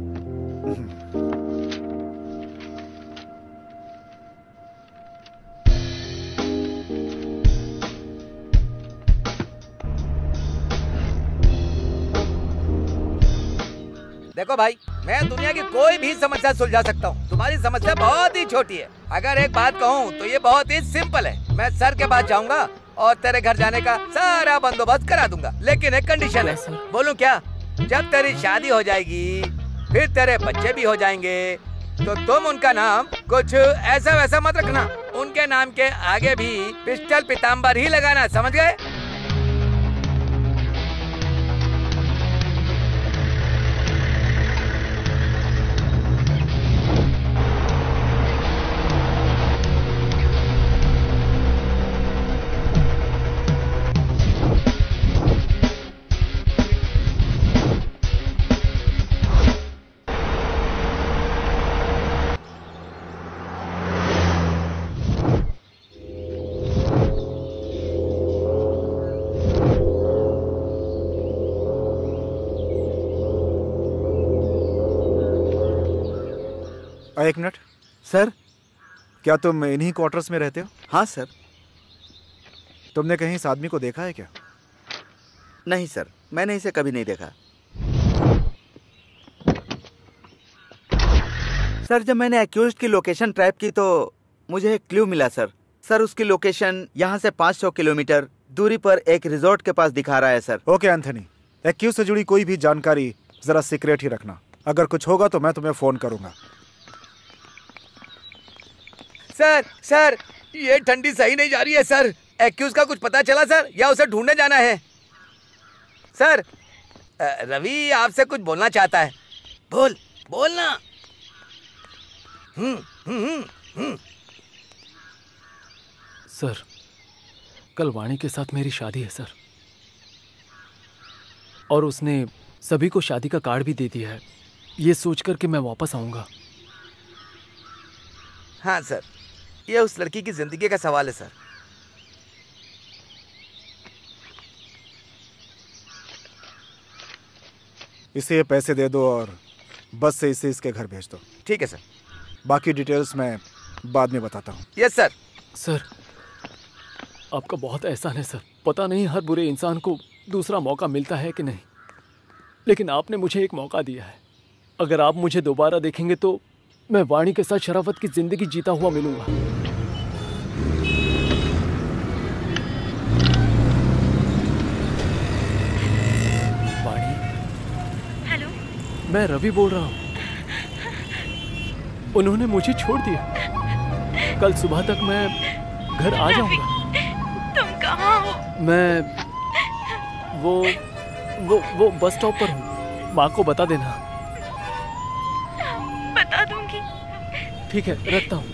भाई, मैं दुनिया की कोई भी समस्या सुलझा सकता हूँ। तुम्हारी समस्या बहुत ही छोटी है। अगर एक बात कहूँ तो ये बहुत ही सिंपल है। मैं सर के पास जाऊंगा और तेरे घर जाने का सारा बंदोबस्त करा दूंगा, लेकिन एक कंडीशन है। बोलूं क्या? जब तेरी शादी हो जाएगी, फिर तेरे बच्चे भी हो जाएंगे, तो तुम उनका नाम कुछ ऐसा वैसा मत रखना। उनके नाम के आगे भी पिस्टल पीताम्बर ही लगाना, समझ गए? एक मिनट सर। क्या तुम इन्हीं क्वार्टर्स में रहते हो? हाँ सर। तुमने कहीं इस आदमी को देखा है क्या? नहीं सर, मैंने इसे कभी नहीं देखा। सर, जब मैंने एक्यूज्ड की लोकेशन ट्रैप की तो मुझे एक क्लू मिला सर। सर, उसकी लोकेशन यहाँ से 500 किलोमीटर दूरी पर एक रिजॉर्ट के पास दिखा रहा है सर। ओके एंथनी, एक्यूज से जुड़ी कोई भी जानकारी जरा सीक्रेट ही रखना। अगर कुछ होगा तो मैं तुम्हें फोन करूंगा। सर, ये ठंडी सही नहीं जा रही है सर। एक्यूज का कुछ पता चला सर, या उसे ढूंढने जाना है? सर, रवि आपसे कुछ बोलना चाहता है। बोलना। सर, कल वाणी के साथ मेरी शादी है सर, और उसने सभी को शादी का कार्ड भी दे दिया है, ये सोचकर कि मैं वापस आऊंगा। हाँ सर, ये उस लड़की की जिंदगी का सवाल है सर। इसे ये पैसे दे दो और बस से इसे इसके घर भेज दो। ठीक है सर। बाकी डिटेल्स मैं बाद में बताता हूँ। Yes sir. सर, आपका बहुत एहसान है सर। पता नहीं हर बुरे इंसान को दूसरा मौका मिलता है कि नहीं, लेकिन आपने मुझे एक मौका दिया है। अगर आप मुझे दोबारा देखेंगे तो मैं वाणी के साथ शराफत की जिंदगी जीता हुआ मिलूंगा। वाणी, हेलो, मैं रवि बोल रहा हूँ। उन्होंने मुझे छोड़ दिया। कल सुबह तक मैं घर आ जाऊंगा। तुम कहाँ हो? मैं वो बस स्टॉप पर हूँ। माँ को बता देना। बता दूंगी। ठीक है, रखता हूँ।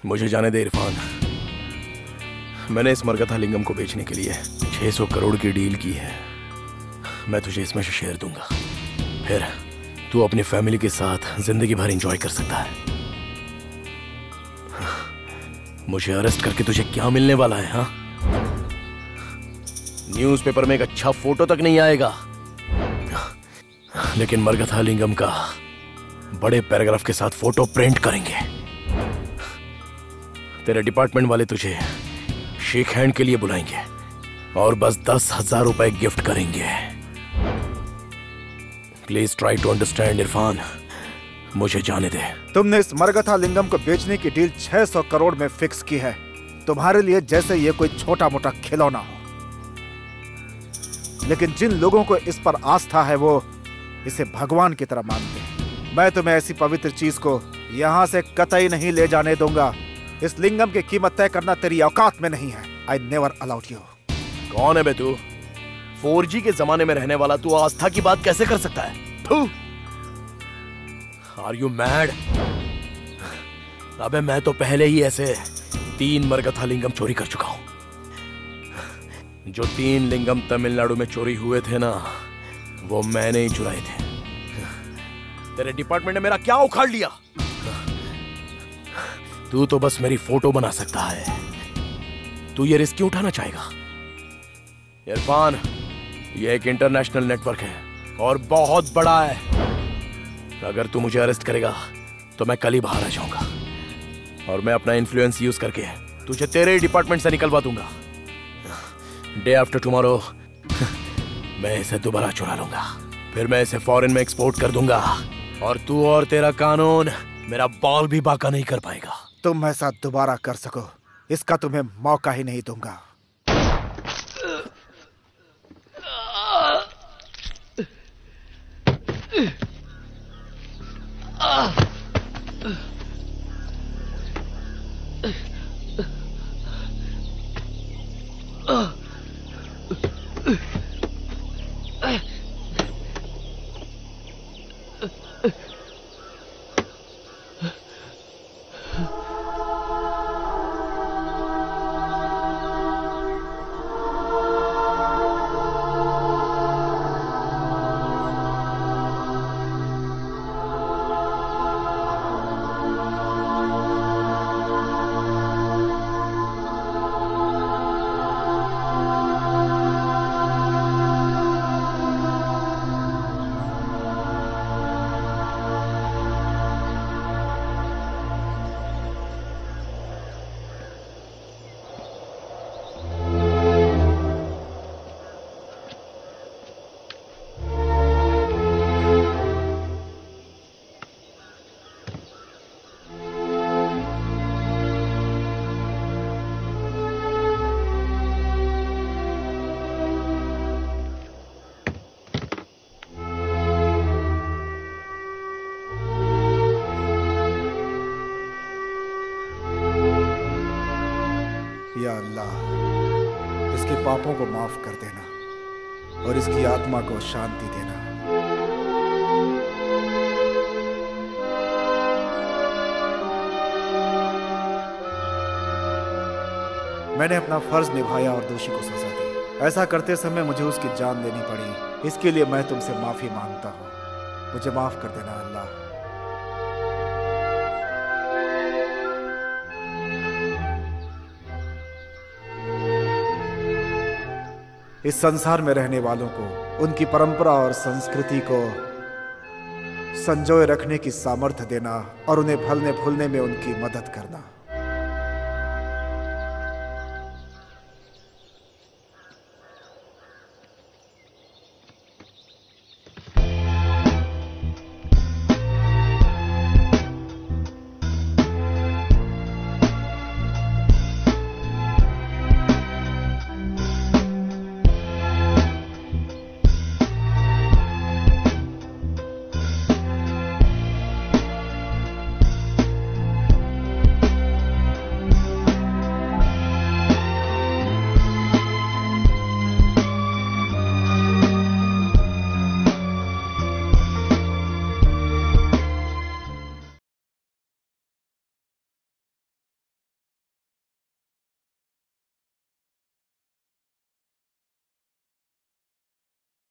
मुझे जाने दे इरफान। मैंने इस मरगथा लिंगम को बेचने के लिए 600 करोड़ की डील की है। मैं तुझे इसमें से शेयर दूंगा, फिर तू अपनी फैमिली के साथ जिंदगी भर एंजॉय कर सकता है। मुझे अरेस्ट करके तुझे क्या मिलने वाला है? हाँ, न्यूज़पेपर में एक अच्छा फोटो तक नहीं आएगा, लेकिन मरगथा लिंगम का बड़े पैराग्राफ के साथ फोटो प्रिंट करेंगे। तेरे डिपार्टमेंट वाले तुझे शेक हैंड के लिए बुलाएंगे और बस 10,000 रुपए गिफ्ट करेंगे। Please try to understand Irfan, मुझे जाने दे। तुमने इस मरगथा लिंगम को बेचने की डील 600 करोड़ में फिक्स की है। तुम्हारे लिए जैसे ये कोई छोटा मोटा खिलौना हो, लेकिन जिन लोगों को इस पर आस्था है वो इसे भगवान की तरह मानते हैं। मैं तुम्हें ऐसी पवित्र चीज को यहाँ से कतई नहीं ले जाने दूंगा। इस लिंगम की कीमत तय करना तेरी औकात में नहीं है। I never allowed you. कौन है बे तू? 4G के जमाने में रहने वाला तू आस्था की बात कैसे कर सकता है? Are you mad? अबे मैं तो पहले ही ऐसे 3 मरगथा लिंगम चोरी कर चुका हूं। जो 3 लिंगम तमिलनाडु में चोरी हुए थे ना, वो मैंने ही चुराए थे। तेरे डिपार्टमेंट ने मेरा क्या उखाड़ लिया? तू तो बस मेरी फोटो बना सकता है। तू ये रिस्क क्यों उठाना चाहेगा? इरफान, ये एक इंटरनेशनल नेटवर्क है और बहुत बड़ा है। अगर तू मुझे अरेस्ट करेगा तो मैं कल ही बाहर आ जाऊंगा और मैं अपना इन्फ्लुएंस यूज करके तुझे तेरे डिपार्टमेंट से निकलवा दूंगा। डे आफ्टर टुमारो मैं इसे दोबारा चुरा लूंगा, फिर मैं इसे फॉरेन में एक्सपोर्ट कर दूंगा और तू और तेरा कानून मेरा बॉल भी बाका नहीं कर पाएगा। तुम ऐसा दोबारा कर सको, इसका तुम्हें मौका ही नहीं दूंगा। या अल्लाह, इसके पापों को माफ कर देना और इसकी आत्मा को शांति देना। मैंने अपना फर्ज निभाया और दोषी को सजा दी। ऐसा करते समय मुझे उसकी जान देनी पड़ी। इसके लिए मैं तुमसे माफी मांगता हूँ। मुझे माफ कर देना अल्लाह। इस संसार में रहने वालों को उनकी परंपरा और संस्कृति को संजोए रखने की सामर्थ्य देना और उन्हें फलने फूलने में उनकी मदद करना।